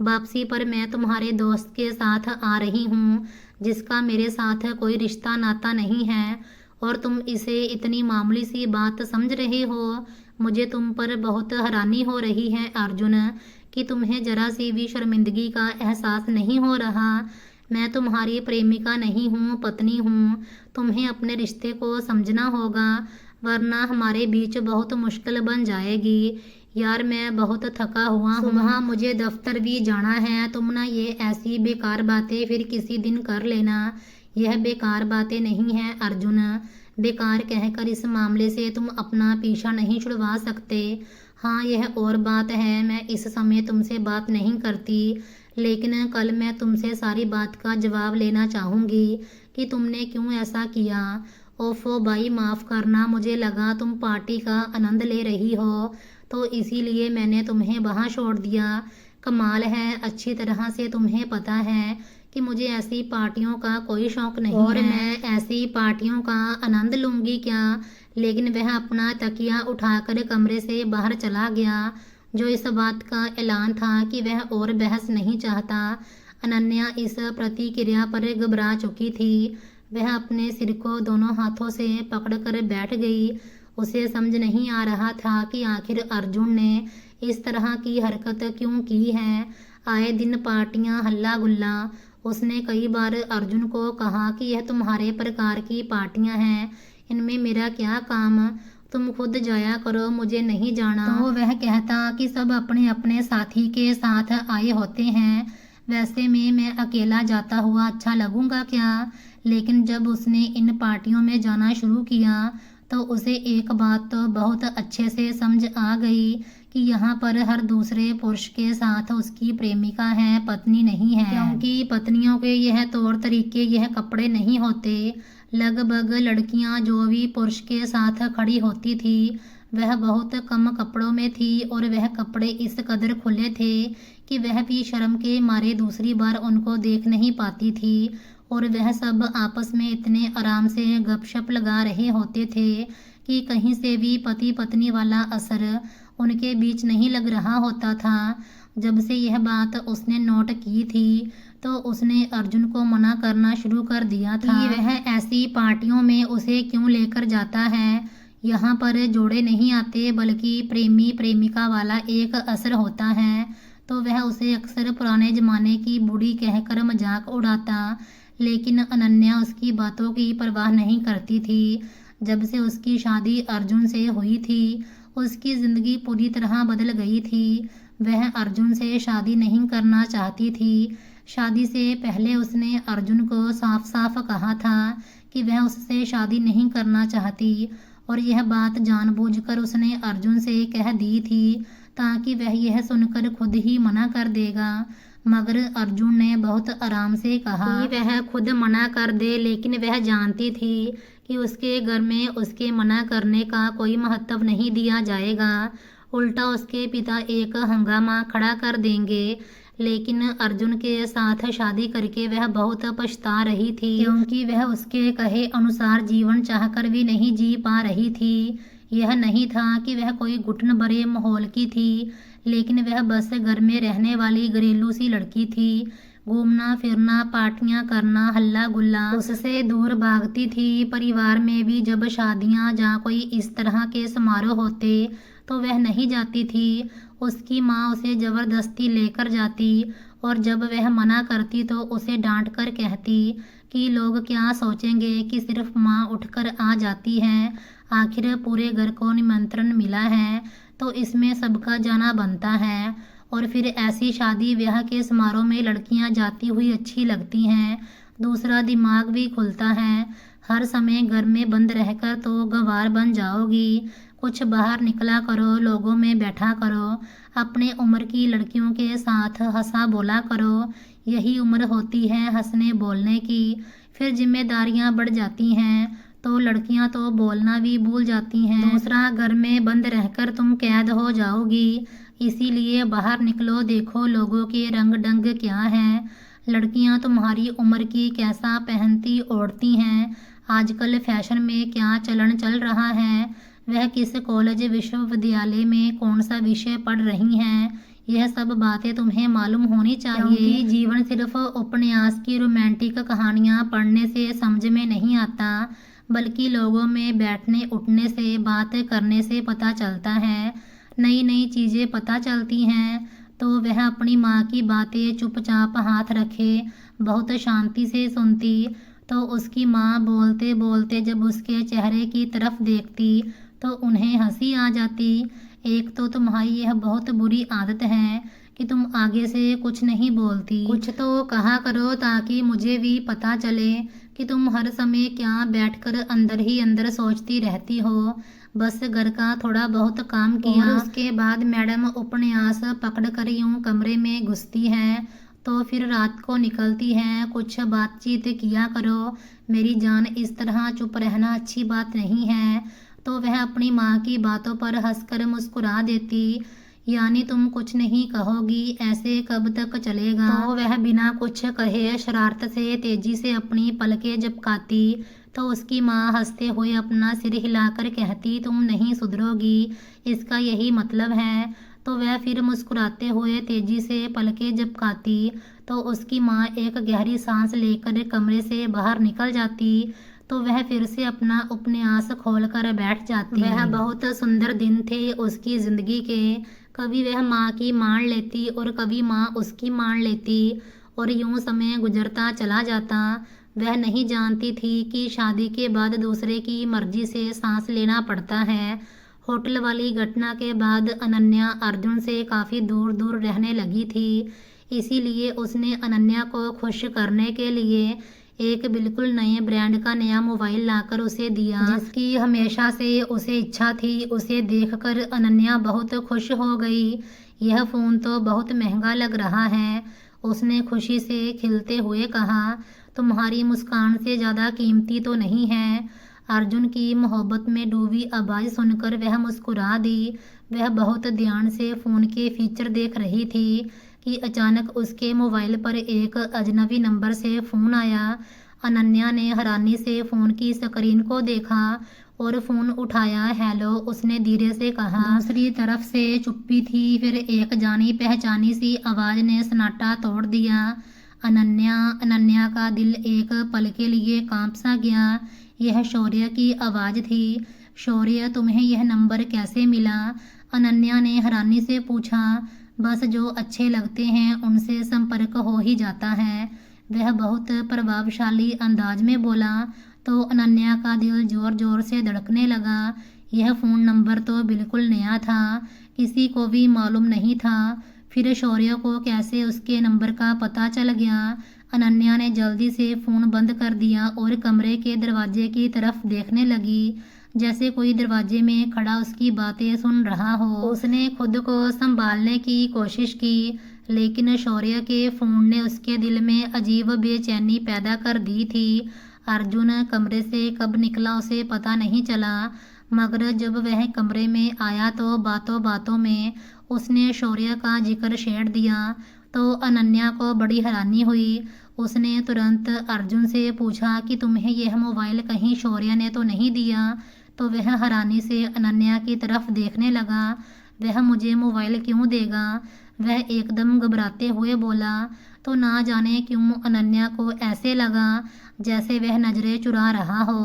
वापसी पर मैं तुम्हारे दोस्त के साथ आ रही हूँ जिसका मेरे साथ कोई रिश्ता नाता नहीं है और तुम इसे इतनी मामूली सी बात समझ रहे हो। मुझे तुम पर बहुत हैरानी हो रही है अर्जुन कि तुम्हें जरा सी भी शर्मिंदगी का एहसास नहीं हो रहा। मैं तुम्हारी प्रेमिका नहीं हूँ, पत्नी हूँ। तुम्हें अपने रिश्ते को समझना होगा वरना हमारे बीच बहुत मुश्किल बन जाएगी। यार मैं बहुत थका हुआ हूँ। सुबह मुझे दफ्तर भी जाना है। तुम ना ये ऐसी बेकार बातें फिर किसी दिन कर लेना। यह बेकार बातें नहीं हैं अर्जुन। बेकार कहकर इस मामले से तुम अपना पीछा नहीं छुड़वा सकते। हाँ यह और बात है, मैं इस समय तुमसे बात नहीं करती लेकिन कल मैं तुमसे सारी बात का जवाब लेना चाहूँगी कि तुमने क्यों ऐसा किया। ओफो भाई माफ़ करना, मुझे लगा तुम पार्टी का आनंद ले रही हो तो इसीलिए मैंने तुम्हें वहाँ छोड़ दिया। कमाल है, अच्छी तरह से तुम्हें पता है कि मुझे ऐसी पार्टियों का कोई शौक नहीं और है। मैं ऐसी पार्टियों का आनंद लूँगी क्या? लेकिन वह अपना तकिया उठाकर कमरे से बाहर चला गया जो इस बात का ऐलान था कि वह और बहस नहीं चाहता। अनन्या इस प्रतिक्रिया पर घबरा चुकी थी। वह अपने सिर को दोनों हाथों से पकड़कर बैठ गई। उसे समझ नहीं आ रहा था कि आखिर अर्जुन ने इस तरह की हरकत क्यों की है। आए दिन पार्टियां, हल्ला गुल्ला। उसने कई बार अर्जुन को कहा कि यह तुम्हारे प्रकार की पार्टियां हैं, इनमें मेरा क्या काम, तुम खुद जाया करो, मुझे नहीं जाना। तो वह कहता कि सब अपने अपने साथी के साथ आए होते हैं, वैसे में मैं अकेला जाता हुआ अच्छा लगूंगा क्या? लेकिन जब उसने इन पार्टियों में जाना शुरू किया तो उसे एक बात तो बहुत अच्छे से समझ आ गई कि यहाँ पर हर दूसरे पुरुष के साथ उसकी प्रेमिका है, पत्नी नहीं है। क्योंकि पत्नियों के यह तौर तरीके, यह कपड़े नहीं होते। लगभग लड़कियाँ जो भी पुरुष के साथ खड़ी होती थी वह बहुत कम कपड़ों में थी और वह कपड़े इस कदर खुले थे कि वह भी शर्म के मारे दूसरी बार उनको देख नहीं पाती थी। और वह सब आपस में इतने आराम से गपशप लगा रहे होते थे कि कहीं से भी पति पत्नी वाला असर उनके बीच नहीं लग रहा होता था। जब से यह बात उसने नोट की थी तो उसने अर्जुन को मना करना शुरू कर दिया था कि वह ऐसी पार्टियों में उसे क्यों लेकर जाता है। यहाँ पर जोड़े नहीं आते बल्कि प्रेमी प्रेमिका वाला एक असर होता है। तो वह उसे अक्सर पुराने जमाने की बूढ़ी कहकर मजाक उड़ाता, लेकिन अनन्या उसकी बातों की परवाह नहीं करती थी। जब से उसकी शादी अर्जुन से हुई थी उसकी ज़िंदगी पूरी तरह बदल गई थी। वह अर्जुन से शादी नहीं करना चाहती थी। शादी से पहले उसने अर्जुन को साफ साफ कहा था कि वह उससे शादी नहीं करना चाहती और यह बात जानबूझकर उसने अर्जुन से कह दी थी ताकि वह यह सुनकर खुद ही मना कर देगा। मगर अर्जुन ने बहुत आराम से कहा कि वह खुद मना कर दे, लेकिन वह जानती थी कि उसके घर में उसके मना करने का कोई महत्व नहीं दिया जाएगा, उल्टा उसके पिता एक हंगामा खड़ा कर देंगे। लेकिन अर्जुन के साथ शादी करके वह बहुत पछता रही थी क्योंकि वह उसके कहे अनुसार जीवन चाहकर भी नहीं जी पा रही थी। यह नहीं था कि वह कोई घुटन भरे माहौल की थी, लेकिन वह बस घर में रहने वाली घरेलू सी लड़की थी। घूमना फिरना, पार्टियां करना, हल्ला गुल्ला उससे दूर भागती थी। परिवार में भी जब शादियां या कोई इस तरह के समारोह होते तो वह नहीं जाती थी। उसकी माँ उसे ज़बरदस्ती लेकर जाती और जब वह मना करती तो उसे डांट कर कहती कि लोग क्या सोचेंगे कि सिर्फ माँ उठकर आ जाती है, आखिर पूरे घर को निमंत्रण मिला है तो इसमें सबका जाना बनता है। और फिर ऐसी शादी ब्याह के समारोह में लड़कियां जाती हुई अच्छी लगती हैं, दूसरा दिमाग भी खुलता है। हर समय घर में बंद रहकर तो गंवार बन जाओगी। कुछ बाहर निकला करो, लोगों में बैठा करो, अपने उम्र की लड़कियों के साथ हंसा बोला करो। यही उम्र होती है हंसने बोलने की। फिर जिम्मेदारियां बढ़ जाती हैं तो लड़कियां तो बोलना भी भूल जाती हैं। दूसरा, घर में बंद रहकर तुम कैद हो जाओगी। इसीलिए बाहर निकलो, देखो लोगों के रंग ढंग क्या हैं। लड़कियां तुम्हारी उम्र की कैसा पहनती ओढ़ती हैं, आजकल फैशन में क्या चलन चल रहा है, वह किस कॉलेज विश्वविद्यालय में कौन सा विषय पढ़ रही हैं, यह सब बातें तुम्हें मालूम होनी चाहिए। क्योंकि जीवन सिर्फ उपन्यास की रोमांटिक कहानियाँ पढ़ने से समझ में नहीं आता, बल्कि लोगों में बैठने उठने से, बात करने से पता चलता है। नई नई चीज़ें पता चलती हैं। तो वह अपनी माँ की बातें चुपचाप हाथ रखे बहुत शांति से सुनती। तो उसकी माँ बोलते बोलते जब उसके चेहरे की तरफ देखती तो उन्हें हंसी आ जाती। एक तो तुम्हारी यह बहुत बुरी आदत है कि तुम आगे से कुछ नहीं बोलती। कुछ तो कहा करो ताकि मुझे भी पता चले कि तुम हर समय क्या बैठकर अंदर ही अंदर सोचती रहती हो। बस घर का थोड़ा बहुत काम किया और उसके बाद मैडम उपन्यास पकड़कर यूं कमरे में घुसती है तो फिर रात को निकलती है। कुछ बातचीत किया करो मेरी जान, इस तरह चुप रहना अच्छी बात नहीं है। तो वह अपनी माँ की बातों पर हंसकर मुस्कुरा देती। यानी तुम कुछ नहीं कहोगी, ऐसे कब तक चलेगा। तो वह बिना कुछ कहे शरारत से तेजी से अपनी पलकें झपकाती। तो उसकी माँ हंसते हुए अपना सिर हिलाकर कहती, तुम नहीं सुधरोगी, इसका यही मतलब है। तो वह फिर मुस्कुराते हुए तेजी से पलकें झपकाती। तो उसकी माँ एक गहरी सांस लेकर कमरे से बाहर निकल जाती। तो वह फिर से अपना उपन्यास खोलकर बैठ जाती। वह बहुत सुंदर दिन थे उसकी ज़िंदगी के। कभी वह माँ की मान लेती और कभी माँ उसकी मान लेती और यूं समय गुजरता चला जाता। वह नहीं जानती थी कि शादी के बाद दूसरे की मर्जी से सांस लेना पड़ता है। होटल वाली घटना के बाद अनन्या अर्जुन से काफ़ी दूर दूर रहने लगी थी। इसीलिए उसने अनन्या को खुश करने के लिए एक बिल्कुल नए ब्रांड का नया मोबाइल लाकर उसे दिया, जिसकी हमेशा से उसे इच्छा थी। उसे देखकर अनन्या बहुत खुश हो गई। यह फ़ोन तो बहुत महंगा लग रहा है, उसने खुशी से खिलते हुए कहा। तुम्हारी मुस्कान से ज़्यादा कीमती तो नहीं है। अर्जुन की मोहब्बत में डूबी आवाज़ सुनकर वह मुस्कुरा दी। वह बहुत ध्यान से फ़ोन के फीचर देख रही थी कि अचानक उसके मोबाइल पर एक अजनबी नंबर से फ़ोन आया। अनन्या ने हैरानी से फ़ोन की स्क्रीन को देखा और फ़ोन उठाया। हेलो, उसने धीरे से कहा। दूसरी तरफ से चुप्पी थी। फिर एक जानी पहचानी सी आवाज़ ने सन्नाटा तोड़ दिया। अनन्या। अनन्या का दिल एक पल के लिए कांप सा गया। यह शौर्य की आवाज़ थी। शौर्य, तुम्हें यह नंबर कैसे मिला? अनन्या ने हैरानी से पूछा। बस जो अच्छे लगते हैं उनसे संपर्क हो ही जाता है, वह बहुत प्रभावशाली अंदाज में बोला। तो अनन्या का दिल जोर जोर से धड़कने लगा। यह फ़ोन नंबर तो बिल्कुल नया था, किसी को भी मालूम नहीं था। फिर शौर्य को कैसे उसके नंबर का पता चल गया? अनन्या ने जल्दी से फ़ोन बंद कर दिया और कमरे के दरवाजे की तरफ देखने लगी, जैसे कोई दरवाजे में खड़ा उसकी बातें सुन रहा हो। उसने खुद को संभालने की कोशिश की, लेकिन शौर्य के फ़ोन ने उसके दिल में अजीब बेचैनी पैदा कर दी थी। अर्जुन कमरे से कब निकला उसे पता नहीं चला, मगर जब वह कमरे में आया तो बातों बातों में उसने शौर्य का जिक्र छेड़ दिया। तो अनन्या को बड़ी हैरानी हुई। उसने तुरंत अर्जुन से पूछा कि तुम्हें यह मोबाइल कहीं शौर्य ने तो नहीं दिया? तो वह हैरानी से अनन्या की तरफ देखने लगा। वह मुझे मोबाइल क्यों देगा? वह एकदम घबराते हुए बोला। तो ना जाने क्यों अनन्या को ऐसे लगा जैसे वह नज़रें चुरा रहा हो।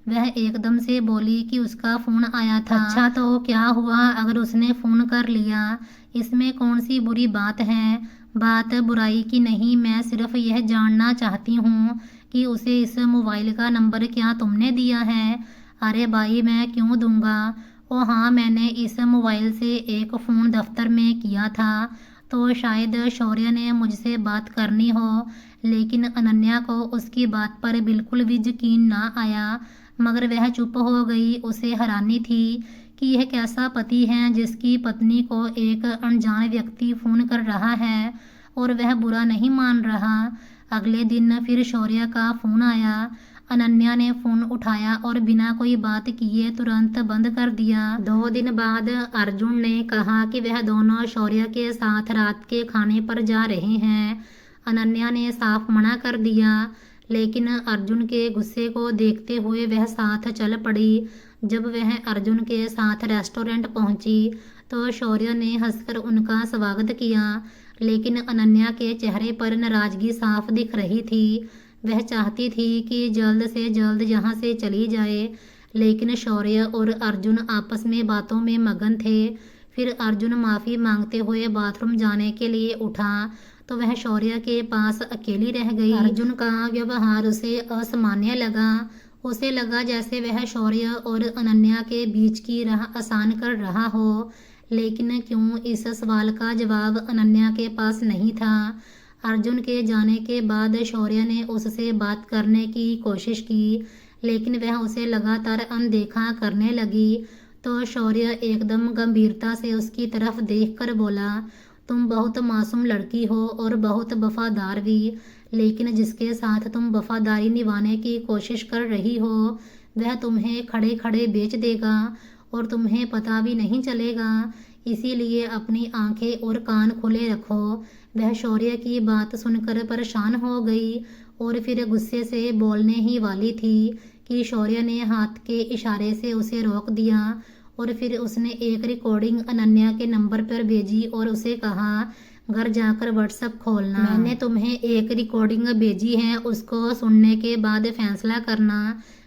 वह एकदम से बोली कि उसका फ़ोन आया था। अच्छा, तो क्या हुआ अगर उसने फ़ोन कर लिया? इसमें कौन सी बुरी बात है? बात बुराई की नहीं, मैं सिर्फ यह जानना चाहती हूँ कि उसे इस मोबाइल का नंबर क्या तुमने दिया है? अरे भाई, मैं क्यों दूंगा? ओ हाँ, मैंने इस मोबाइल से एक फ़ोन दफ्तर में किया था, तो शायद शौर्य ने मुझसे बात करनी हो, लेकिन अनन्या को उसकी बात पर बिल्कुल भी यकीन ना आया, मगर वह चुप हो गई। उसे हैरानी थी कि यह कैसा पति है जिसकी पत्नी को एक अनजान व्यक्ति फ़ोन कर रहा है और वह बुरा नहीं मान रहा। अगले दिन फिर शौर्य का फ़ोन आया। अनन्या ने फ़ोन उठाया और बिना कोई बात किए तुरंत बंद कर दिया। 2 दिन बाद अर्जुन ने कहा कि वह दोनों शौर्य के साथ रात के खाने पर जा रहे हैं। अनन्या ने साफ मना कर दिया, लेकिन अर्जुन के गुस्से को देखते हुए वह साथ चल पड़ी। जब वह अर्जुन के साथ रेस्टोरेंट पहुंची तो शौर्य ने हंसकर उनका स्वागत किया, लेकिन अनन्या के चेहरे पर नाराज़गी साफ दिख रही थी। वह चाहती थी कि जल्द से जल्द यहाँ से चली जाए, लेकिन शौर्य और अर्जुन आपस में बातों में मगन थे। फिर अर्जुन माफ़ी मांगते हुए बाथरूम जाने के लिए उठा तो वह शौर्य के पास अकेली रह गई। अर्जुन का व्यवहार उसे असामान्य लगा। उसे लगा जैसे वह शौर्य और अनन्या के बीच की राह आसान कर रहा हो, लेकिन क्यों, इस सवाल का जवाब अनन्या के पास नहीं था। अर्जुन के जाने के बाद शौर्य ने उससे बात करने की कोशिश की, लेकिन वह उसे लगातार अनदेखा करने लगी। तो शौर्य एकदम गंभीरता से उसकी तरफ देखकर बोला, तुम बहुत मासूम लड़की हो और बहुत वफादार भी, लेकिन जिसके साथ तुम वफादारी निभाने की कोशिश कर रही हो वह तुम्हें खड़े खड़े बेच देगा और तुम्हें पता भी नहीं चलेगा। इसीलिए अपनी आंखें और कान खुले रखो। वह शौर्य की बात सुनकर परेशान हो गई और फिर गुस्से से बोलने ही वाली थी कि शौर्य ने हाथ के इशारे से उसे रोक दिया और फिर उसने एक रिकॉर्डिंग अनन्या के नंबर पर भेजी और उसे कहा, घर जाकर व्हाट्सएप खोलना। मैंने तुम्हें एक रिकॉर्डिंग भेजी है, उसको सुनने के बाद फैसला करना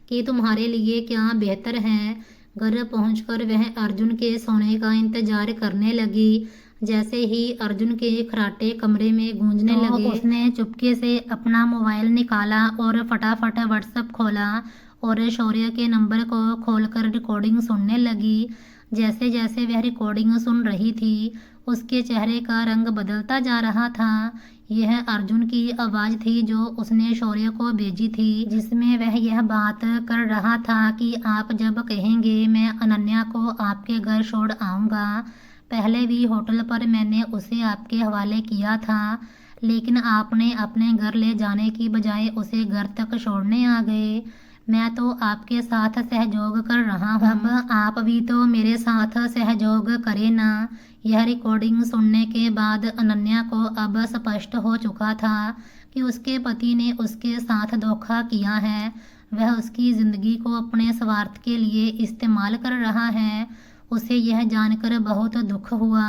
कि तुम्हारे लिए क्या बेहतर है। घर पहुंचकर वह अर्जुन के सोने का इंतजार करने लगी। जैसे ही अर्जुन के खर्राटे कमरे में गूंजने लगे, उसने चुपके से अपना मोबाइल निकाला और फटाफट व्हाट्सएप खोला और शौर्य के नंबर को खोलकर रिकॉर्डिंग सुनने लगी। जैसे जैसे वह रिकॉर्डिंग सुन रही थी उसके चेहरे का रंग बदलता जा रहा था। यह अर्जुन की आवाज़ थी जो उसने शौर्य को भेजी थी, जिसमें वह यह बात कर रहा था कि आप जब कहेंगे मैं अनन्या को आपके घर छोड़ आऊँगा। पहले भी होटल पर मैंने उसे आपके हवाले किया था, लेकिन आपने अपने घर ले जाने की बजाय उसे घर तक छोड़ने आ गए। मैं तो आपके साथ सहयोग कर रहा हूँ, अब आप भी तो मेरे साथ सहयोग करें ना। यह रिकॉर्डिंग सुनने के बाद अनन्या को अब स्पष्ट हो चुका था कि उसके पति ने उसके साथ धोखा किया है। वह उसकी ज़िंदगी को अपने स्वार्थ के लिए इस्तेमाल कर रहा है। उसे यह जानकर बहुत दुख हुआ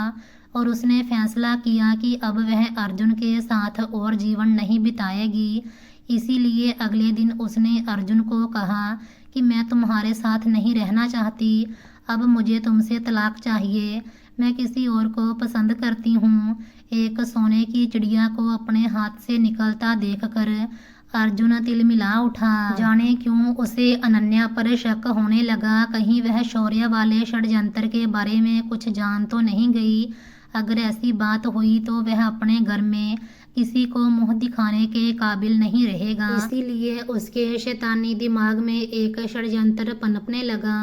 और उसने फैसला किया कि अब वह अर्जुन के साथ और जीवन नहीं बिताएगी। इसीलिए अगले दिन उसने अर्जुन को कहा कि मैं तुम्हारे साथ नहीं रहना चाहती, अब मुझे तुमसे तलाक चाहिए। मैं किसी और को पसंद करती हूँ। एक सोने की चिड़िया को अपने हाथ से निकलता देखकर अर्जुन तिलमिला उठा। जाने क्यों उसे अनन्या पर शक होने लगा, कहीं वह शौर्य वाले षड्यंत्र के बारे में कुछ जान तो नहीं गई। अगर ऐसी बात हुई तो वह अपने घर में किसी को मुंह दिखाने के काबिल नहीं रहेगा। इसीलिए उसके शैतानी दिमाग में एक षड्यंत्र पनपने लगा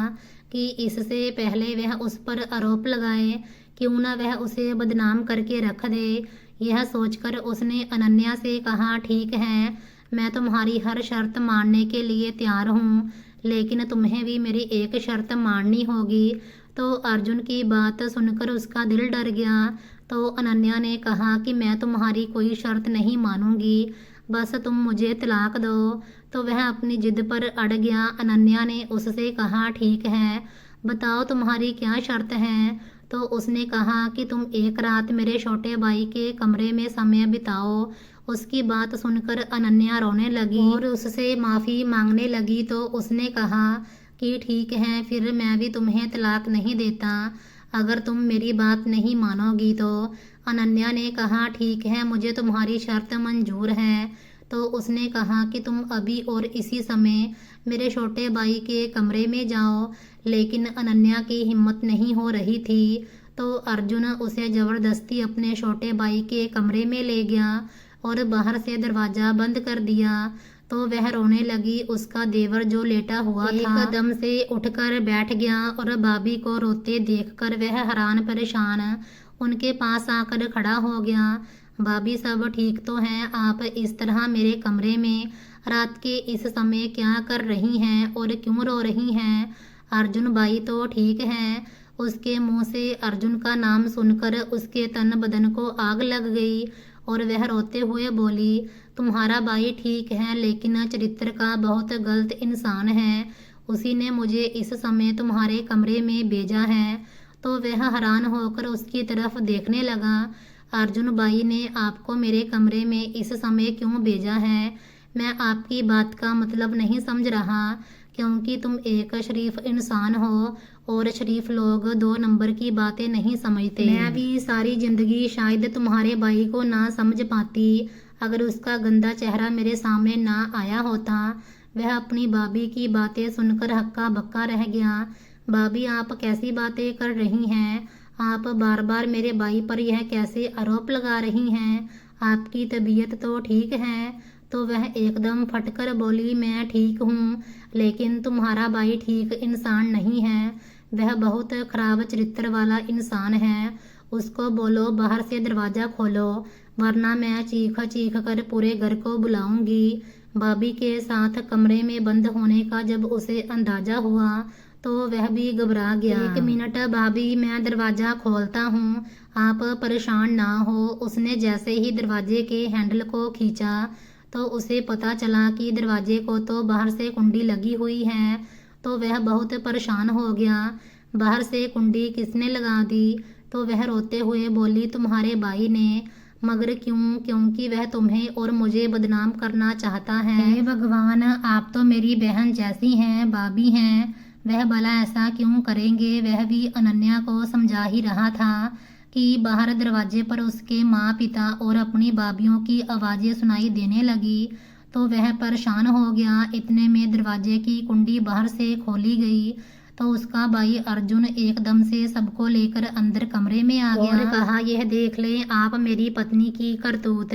कि इससे पहले वह उस पर आरोप लगाए, क्यों न वह उसे बदनाम करके रख दे। यह सोचकर उसने अनन्या से कहा, ठीक है, मैं तुम्हारी हर शर्त मानने के लिए तैयार हूँ, लेकिन तुम्हें भी मेरी एक शर्त माननी होगी। तो अर्जुन की बात सुनकर उसका दिल डर गया। तो अनन्या ने कहा कि मैं तुम्हारी कोई शर्त नहीं मानूंगी, बस तुम मुझे तलाक दो। तो वह अपनी जिद पर अड़ गया। अनन्या ने उससे कहा, ठीक है, बताओ तुम्हारी क्या शर्त है। तो उसने कहा कि तुम एक रात मेरे छोटे भाई के कमरे में समय बिताओ। उसकी बात सुनकर अनन्या रोने लगी और उससे माफ़ी मांगने लगी। तो उसने कहा कि ठीक है, फिर मैं भी तुम्हें तलाक नहीं देता अगर तुम मेरी बात नहीं मानोगी। तो अनन्या ने कहा, ठीक है, मुझे तुम्हारी शर्त मंजूर है। तो उसने कहा कि तुम अभी और इसी समय मेरे छोटे भाई के कमरे में जाओ। लेकिन अनन्या की हिम्मत नहीं हो रही थी, तो अर्जुन उसे जबरदस्ती अपने छोटे भाई के कमरे में ले गया और बाहर से दरवाजा बंद कर दिया। तो वह रोने लगी। उसका देवर जो लेटा हुआ था एकदम से उठकर बैठ गया और भाभी को रोते देखकर वह हैरान परेशान उनके पास आकर खड़ा हो गया। भाभी सब ठीक तो हैं? आप इस तरह मेरे कमरे में रात के इस समय क्या कर रही हैं और क्यों रो रही हैं? अर्जुन भाई तो ठीक हैं। उसके मुंह से अर्जुन का नाम सुनकर उसके तन बदन को आग लग गई और वह रोते हुए बोली, तुम्हारा भाई ठीक है लेकिन चरित्र का बहुत गलत इंसान है। उसी ने मुझे इस समय तुम्हारे कमरे में भेजा है। तो वह हैरान होकर उसकी तरफ देखने लगा। अर्जुन भाई ने आपको मेरे कमरे में इस समय क्यों भेजा है? मैं आपकी बात का मतलब नहीं समझ रहा, क्योंकि तुम एक शरीफ इंसान हो और शरीफ लोग 2 नंबर की बातें नहीं समझते। मैं भी सारी जिंदगी शायद तुम्हारे भाई को ना समझ पाती अगर उसका गंदा चेहरा मेरे सामने ना आया होता। वह अपनी भाभी की बातें सुनकर हक्का बक्का रह गया। भाभी, आप कैसी बातें कर रही हैं? आप बार बार मेरे भाई पर यह कैसे आरोप लगा रही हैं? आपकी तबीयत तो ठीक है? तो वह एकदम फटकर बोली, मैं ठीक हूँ, लेकिन तुम्हारा भाई ठीक इंसान नहीं है। वह बहुत खराब चरित्र वाला इंसान है। उसको बोलो बाहर से दरवाज़ा खोलो, वरना मैं चीख चीख कर पूरे घर को बुलाऊंगी। भाभी के साथ कमरे में बंद होने का जब उसे अंदाजा हुआ तो वह भी घबरा गया। 1 मिनट भाभी, मैं दरवाज़ा खोलता हूँ, आप परेशान ना हो। उसने जैसे ही दरवाजे के हैंडल को खींचा तो उसे पता चला कि दरवाजे को तो बाहर से कुंडी लगी हुई है। तो वह बहुत परेशान हो गया। बाहर से कुंडी किसने लगा दी? तो वह रोते हुए बोली, तुम्हारे भाई ने। मगर क्यों? क्योंकि वह तुम्हें और मुझे बदनाम करना चाहता है। हे भगवान, आप तो मेरी बहन जैसी हैं, भाभी हैं। वह भला ऐसा क्यों करेंगे? वह भी अनन्या को समझा ही रहा था कि बाहर दरवाजे पर उसके माँ पिता और अपनी भाभीयों की आवाज़ें सुनाई देने लगी। तो वह परेशान हो गया। इतने में दरवाजे की कुंडी बाहर से खोली गई तो उसका भाई अर्जुन एकदम से सबको लेकर अंदर कमरे में आ गया और कहा, यह देख लें आप मेरी पत्नी की करतूत।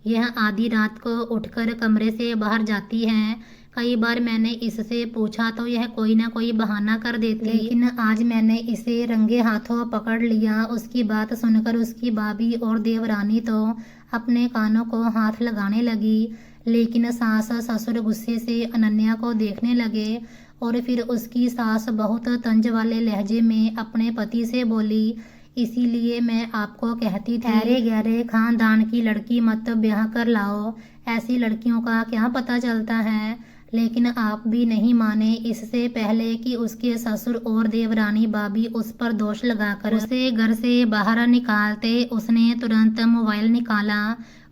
यह आधी रात को उठकर कमरे से बाहर जाती है। कई बार मैंने इससे पूछा तो यह कोई ना कोई बहाना कर देती, लेकिन आज मैंने इसे रंगे हाथों पकड़ लिया। उसकी बात सुनकर उसकी भाभी और देवरानी तो अपने कानों को हाथ लगाने लगी, लेकिन सास ससुर गुस्से से अनन्या को देखने लगे और फिर उसकी सास बहुत तंज वाले लहजे में अपने पति से बोली, इसीलिए मैं आपको कहती थी, ठहरे गहरे खानदान की लड़की मत ब्याह कर लाओ। ऐसी लड़कियों का क्या पता चलता है। लेकिन आप भी नहीं माने। इससे पहले कि उसके ससुर और देवरानी भाभी उस पर दोष लगाकर उसे घर से बाहर निकालते, उसने तुरंत मोबाइल निकाला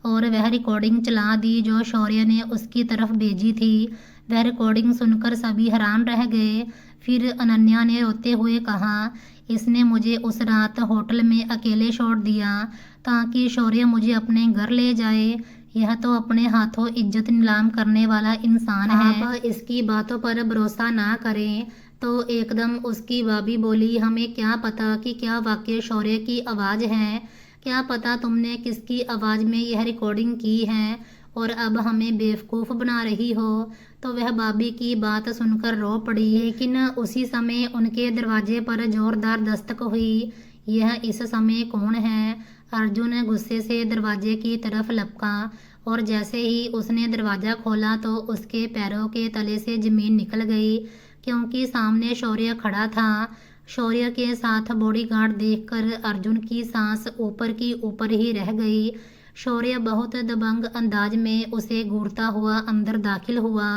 और वह रिकॉर्डिंग चला दी जो शौर्य ने उसकी तरफ भेजी थी। वह रिकॉर्डिंग सुनकर सभी हैरान रह गए। फिर अनन्या ने रोते हुए कहा, इसने मुझे उस रात होटल में अकेले छोड़ दिया ताकि शौर्य मुझे अपने घर ले जाए। यह तो अपने हाथों इज्जत नीलाम करने वाला इंसान है। आप इसकी बातों पर भरोसा ना करें। तो एकदम उसकी भाभी बोली, हमें क्या पता कि क्या वाकई शौर्य की आवाज़ है? क्या पता तुमने किसकी आवाज़ में यह रिकॉर्डिंग की है और अब हमें बेवकूफ़ बना रही हो। तो वह भाभी की बात सुनकर रो पड़ी। लेकिन उसी समय उनके दरवाजे पर जोरदार दस्तक हुई। यह इस समय कौन है? अर्जुन गुस्से से दरवाजे की तरफ लपका और जैसे ही उसने दरवाज़ा खोला तो उसके पैरों के तले से ज़मीन निकल गई, क्योंकि सामने शौर्य खड़ा था। शौर्य के साथ बॉडीगार्ड देखकर अर्जुन की सांस ऊपर की ऊपर ही रह गई। शौर्य बहुत दबंग अंदाज में उसे घूरता हुआ अंदर दाखिल हुआ।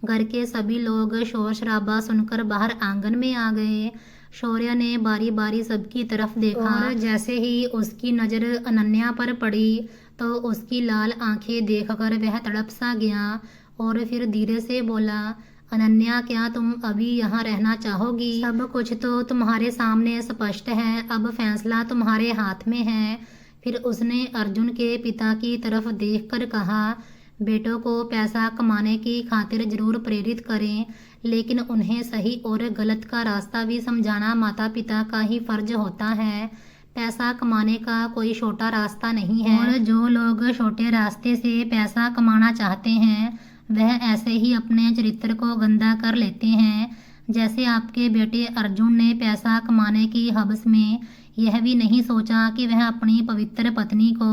घर के सभी लोग शोर शराबा सुनकर बाहर आंगन में आ गए। शौर्य ने बारी बारी सबकी तरफ देखा और जैसे ही उसकी नज़र अनन्या पर पड़ी तो उसकी लाल आंखें देखकर वह तड़प सा गया और फिर धीरे से बोला, अनन्या, क्या तुम अभी यहाँ रहना चाहोगी? सब कुछ तो तुम्हारे सामने स्पष्ट है, अब फैसला तुम्हारे हाथ में है। फिर उसने अर्जुन के पिता की तरफ देखकर कहा, बेटों को पैसा कमाने की खातिर जरूर प्रेरित करें, लेकिन उन्हें सही और गलत का रास्ता भी समझाना माता पिता का ही फर्ज होता है। पैसा कमाने का कोई छोटा रास्ता नहीं है और जो लोग छोटे रास्ते से पैसा कमाना चाहते हैं वह ऐसे ही अपने चरित्र को गंदा कर लेते हैं। जैसे आपके बेटे अर्जुन ने पैसा कमाने की हवस में यह भी नहीं सोचा कि वह अपनी पवित्र पत्नी को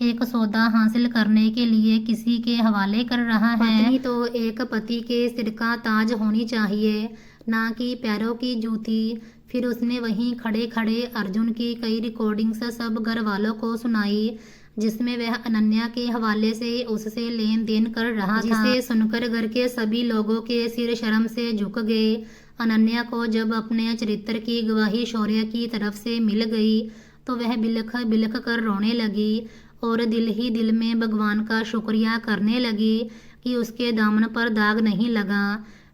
एक सौदा हासिल करने के लिए किसी के हवाले कर रहा है। पत्नी तो एक पति के सिर का ताज होनी चाहिए, ना कि पैरों की जूती। फिर उसने वहीं खड़े खड़े अर्जुन की कई रिकॉर्डिंग्स सब घर वालों को सुनाई, जिसमें वह अनन्या के हवाले से उससे लेन देन कर रहा था, जिसे सुनकर घर के सभी लोगों के सिर शर्म से झुक गए। अनन्या को जब अपने चरित्र की गवाही शौर्य की तरफ से मिल गई तो वह बिलख बिलख कर रोने लगी और दिल ही दिल में भगवान का शुक्रिया करने लगी कि उसके दामन पर दाग नहीं लगा।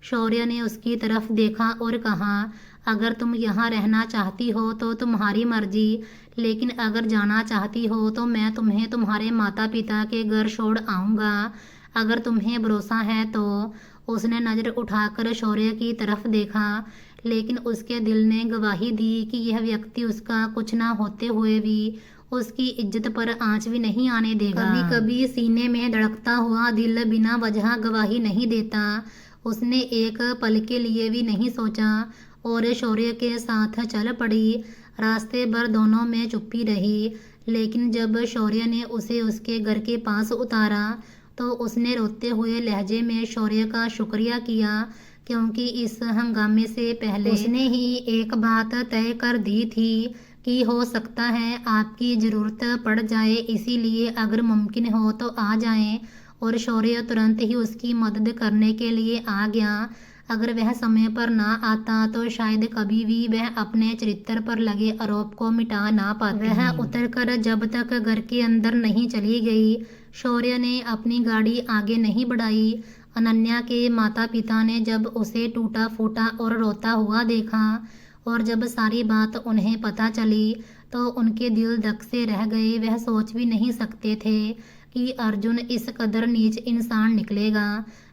शौर्य ने उसकी तरफ देखा और कहा, अगर तुम यहाँ रहना चाहती हो तो तुम्हारी मर्जी, लेकिन अगर जाना चाहती हो तो मैं तुम्हें तुम्हारे माता पिता के घर छोड़ आऊँगा, अगर तुम्हें भरोसा है तो। उसने नज़र उठाकर शौर्य की तरफ देखा, लेकिन उसके दिल ने गवाही दी कि यह व्यक्ति उसका कुछ ना होते हुए भी उसकी इज्जत पर आंच भी नहीं आने देगा। कभी कभी सीने में धड़कता हुआ दिल बिना वजह गवाही नहीं देता। उसने एक पल के लिए भी नहीं सोचा और शौर्य के साथ चल पड़ी। रास्ते भर दोनों में चुप्पी रही, लेकिन जब शौर्य ने उसे उसके घर के पास उतारा तो उसने रोते हुए लहजे में शौर्य का शुक्रिया किया, क्योंकि इस हंगामे से पहले उसने ही एक बात तय कर दी थी कि हो सकता है आपकी ज़रूरत पड़ जाए, इसीलिए अगर मुमकिन हो तो आ जाएं। और शौर्य तुरंत ही उसकी मदद करने के लिए आ गया। अगर वह समय पर ना आता तो शायद कभी भी वह अपने चरित्र पर लगे आरोप को मिटा ना पाती। वह उतरकर जब तक घर के अंदर नहीं चली गई, शौर्य ने अपनी गाड़ी आगे नहीं बढ़ाई। अनन्या के माता पिता ने जब उसे टूटा फूटा और रोता हुआ देखा और जब सारी बात उन्हें पता चली तो उनके दिल धक से रह गए। वह सोच भी नहीं सकते थे कि अर्जुन इस कदर नीच इंसान निकलेगा।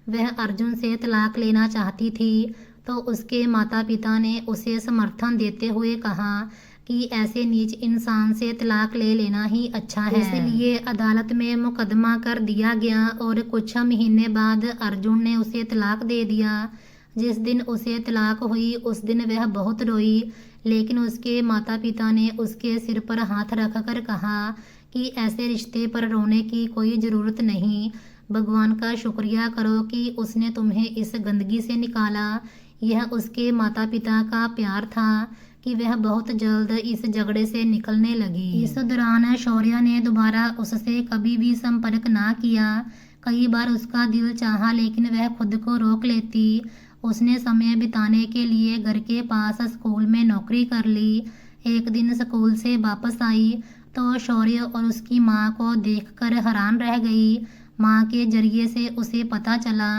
वह अर्जुन से तलाक लेना चाहती थी तो उसके माता पिता ने उसे समर्थन देते हुए कहा कि ऐसे नीच इंसान से तलाक ले लेना ही अच्छा है। इसलिए अदालत में मुकदमा कर दिया गया और कुछ महीने बाद अर्जुन ने उसे तलाक दे दिया। जिस दिन उसे तलाक हुई उस दिन वह बहुत रोई, लेकिन उसके माता पिता ने उसके सिर पर हाथ रखकर कहा कि ऐसे रिश्ते पर रोने की कोई ज़रूरत नहीं। भगवान का शुक्रिया करो कि उसने तुम्हें इस गंदगी से निकाला। यह उसके माता पिता का प्यार था कि वह बहुत जल्द इस झगड़े से निकलने लगी। इस दौरान शौर्य ने दोबारा उससे कभी भी संपर्क ना किया। कई बार उसका दिल चाहा, लेकिन वह खुद को रोक लेती। उसने समय बिताने के लिए घर के पास स्कूल में नौकरी कर ली। एक दिन स्कूल से वापस आई तो शौर्य और उसकी माँ को देखकर हैरान रह गई। माँ के जरिए से उसे पता चला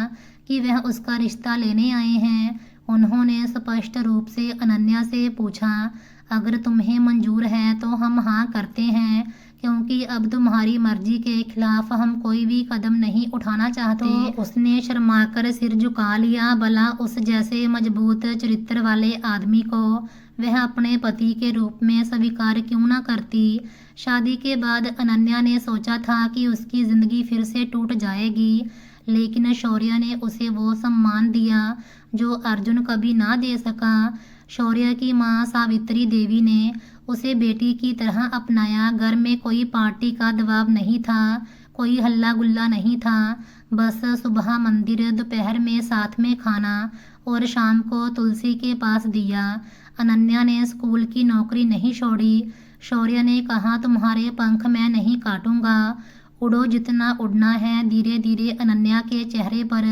कि वह उसका रिश्ता लेने आए हैं। उन्होंने स्पष्ट रूप से अनन्या से पूछा, अगर तुम्हें मंजूर है तो हम हाँ करते हैं, क्योंकि अब तुम्हारी मर्जी के खिलाफ हम कोई भी कदम नहीं उठाना चाहते। तो उसने शर्माकर सिर झुका लिया। भला उस जैसे मजबूत चरित्र वाले आदमी को वह अपने पति के रूप में स्वीकार क्यों ना करती। शादी के बाद अनन्या ने सोचा था कि उसकी ज़िंदगी फिर से टूट जाएगी, लेकिन शौर्य ने उसे वो सम्मान दिया जो अर्जुन कभी ना दे सका। शौर्य की माँ सावित्री देवी ने उसे बेटी की तरह अपनाया। घर में कोई पार्टी का दबाव नहीं था, कोई हल्ला गुल्ला नहीं था। बस सुबह मंदिर, दोपहर में साथ में खाना और शाम को तुलसी के पास दिया। अनन्या ने स्कूल की नौकरी नहीं छोड़ी। शौर्य ने कहा, तुम्हारे पंख मैं नहीं काटूंगा, उड़ो जितना उड़ना है। धीरे धीरे अनन्या के चेहरे पर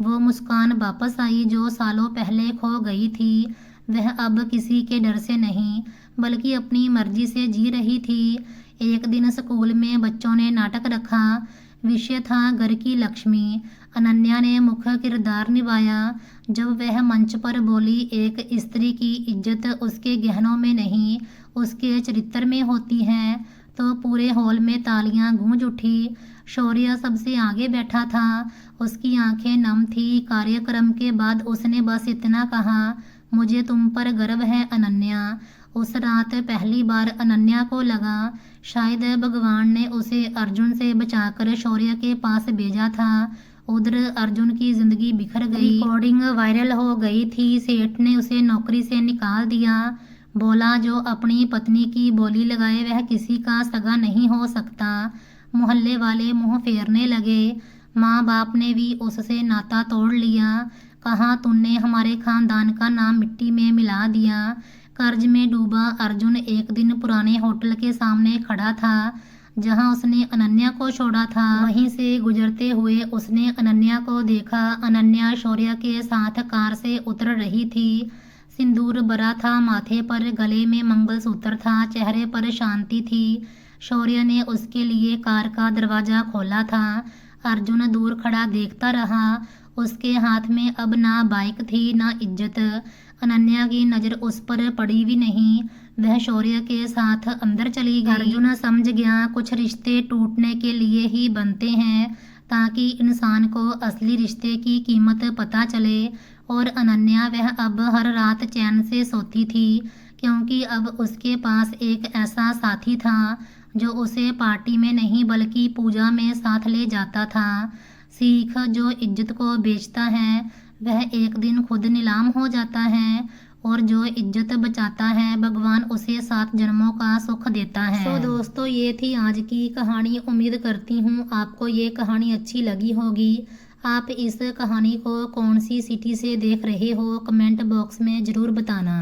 वो मुस्कान वापस आई जो सालों पहले खो गई थी। वह अब किसी के डर से नहीं बल्कि अपनी मर्जी से जी रही थी। एक दिन स्कूल में बच्चों ने नाटक रखा। विषय था घर की लक्ष्मी। अनन्या ने मुख्य किरदार निभाया। जब वह मंच पर बोली, एक स्त्री की इज्जत उसके गहनों में नहीं उसके चरित्र में होती है, तो पूरे हॉल में तालियां गूंज उठी। शौर्य सबसे आगे बैठा था, उसकी आंखें नम थी। कार्यक्रम के बाद उसने बस इतना कहा, मुझे तुम पर गर्व है अनन्या। उस रात पहली बार अनन्या को लगा शायद भगवान ने उसे अर्जुन से बचाकर शौर्य के पास भेजा था। उधर अर्जुन की जिंदगी बिखर गई। रिकॉर्डिंग वायरल हो गई थी। सेठ ने उसे नौकरी से निकाल दिया। बोला जो अपनी पत्नी की बोली लगाए वह किसी का सगा नहीं हो सकता। मोहल्ले वाले मुंह फेरने लगे। माँ बाप ने भी उससे नाता तोड़ लिया। कहा तुमने हमारे खानदान का नाम मिट्टी में मिला दिया। कर्ज में डूबा अर्जुन एक दिन पुराने होटल के सामने खड़ा था जहां उसने अनन्या को छोड़ा था। वहीं से गुजरते हुए उसने अनन्या को देखा। अनन्या शौर्य के साथ कार से उतर रही थी। सिंदूर भरा था माथे पर, गले में मंगलसूत्र था, चेहरे पर शांति थी। शौर्य ने उसके लिए कार का दरवाजा खोला था। अर्जुन दूर खड़ा देखता रहा। उसके हाथ में अब ना बाइक थी ना इज्जत। अनन्या की नजर उस पर पड़ी भी नहीं। वह शौर्य के साथ अंदर चली गई। अर्जुन समझ गया कुछ रिश्ते टूटने के लिए ही बनते हैं ताकि इंसान को असली रिश्ते की कीमत पता चले। और अनन्या वह अब हर रात चैन से सोती थी क्योंकि अब उसके पास एक ऐसा साथी था जो उसे पार्टी में नहीं बल्कि पूजा में साथ ले जाता था। सीख, जो इज्जत को बेचता है वह एक दिन खुद नीलाम हो जाता है और जो इज्जत बचाता है भगवान उसे 7 जन्मों का सुख देता है। तो दोस्तों ये थी आज की कहानी। उम्मीद करती हूँ आपको ये कहानी अच्छी लगी होगी। आप इस कहानी को कौन सी सिटी से देख रहे हो कमेंट बॉक्स में ज़रूर बताना।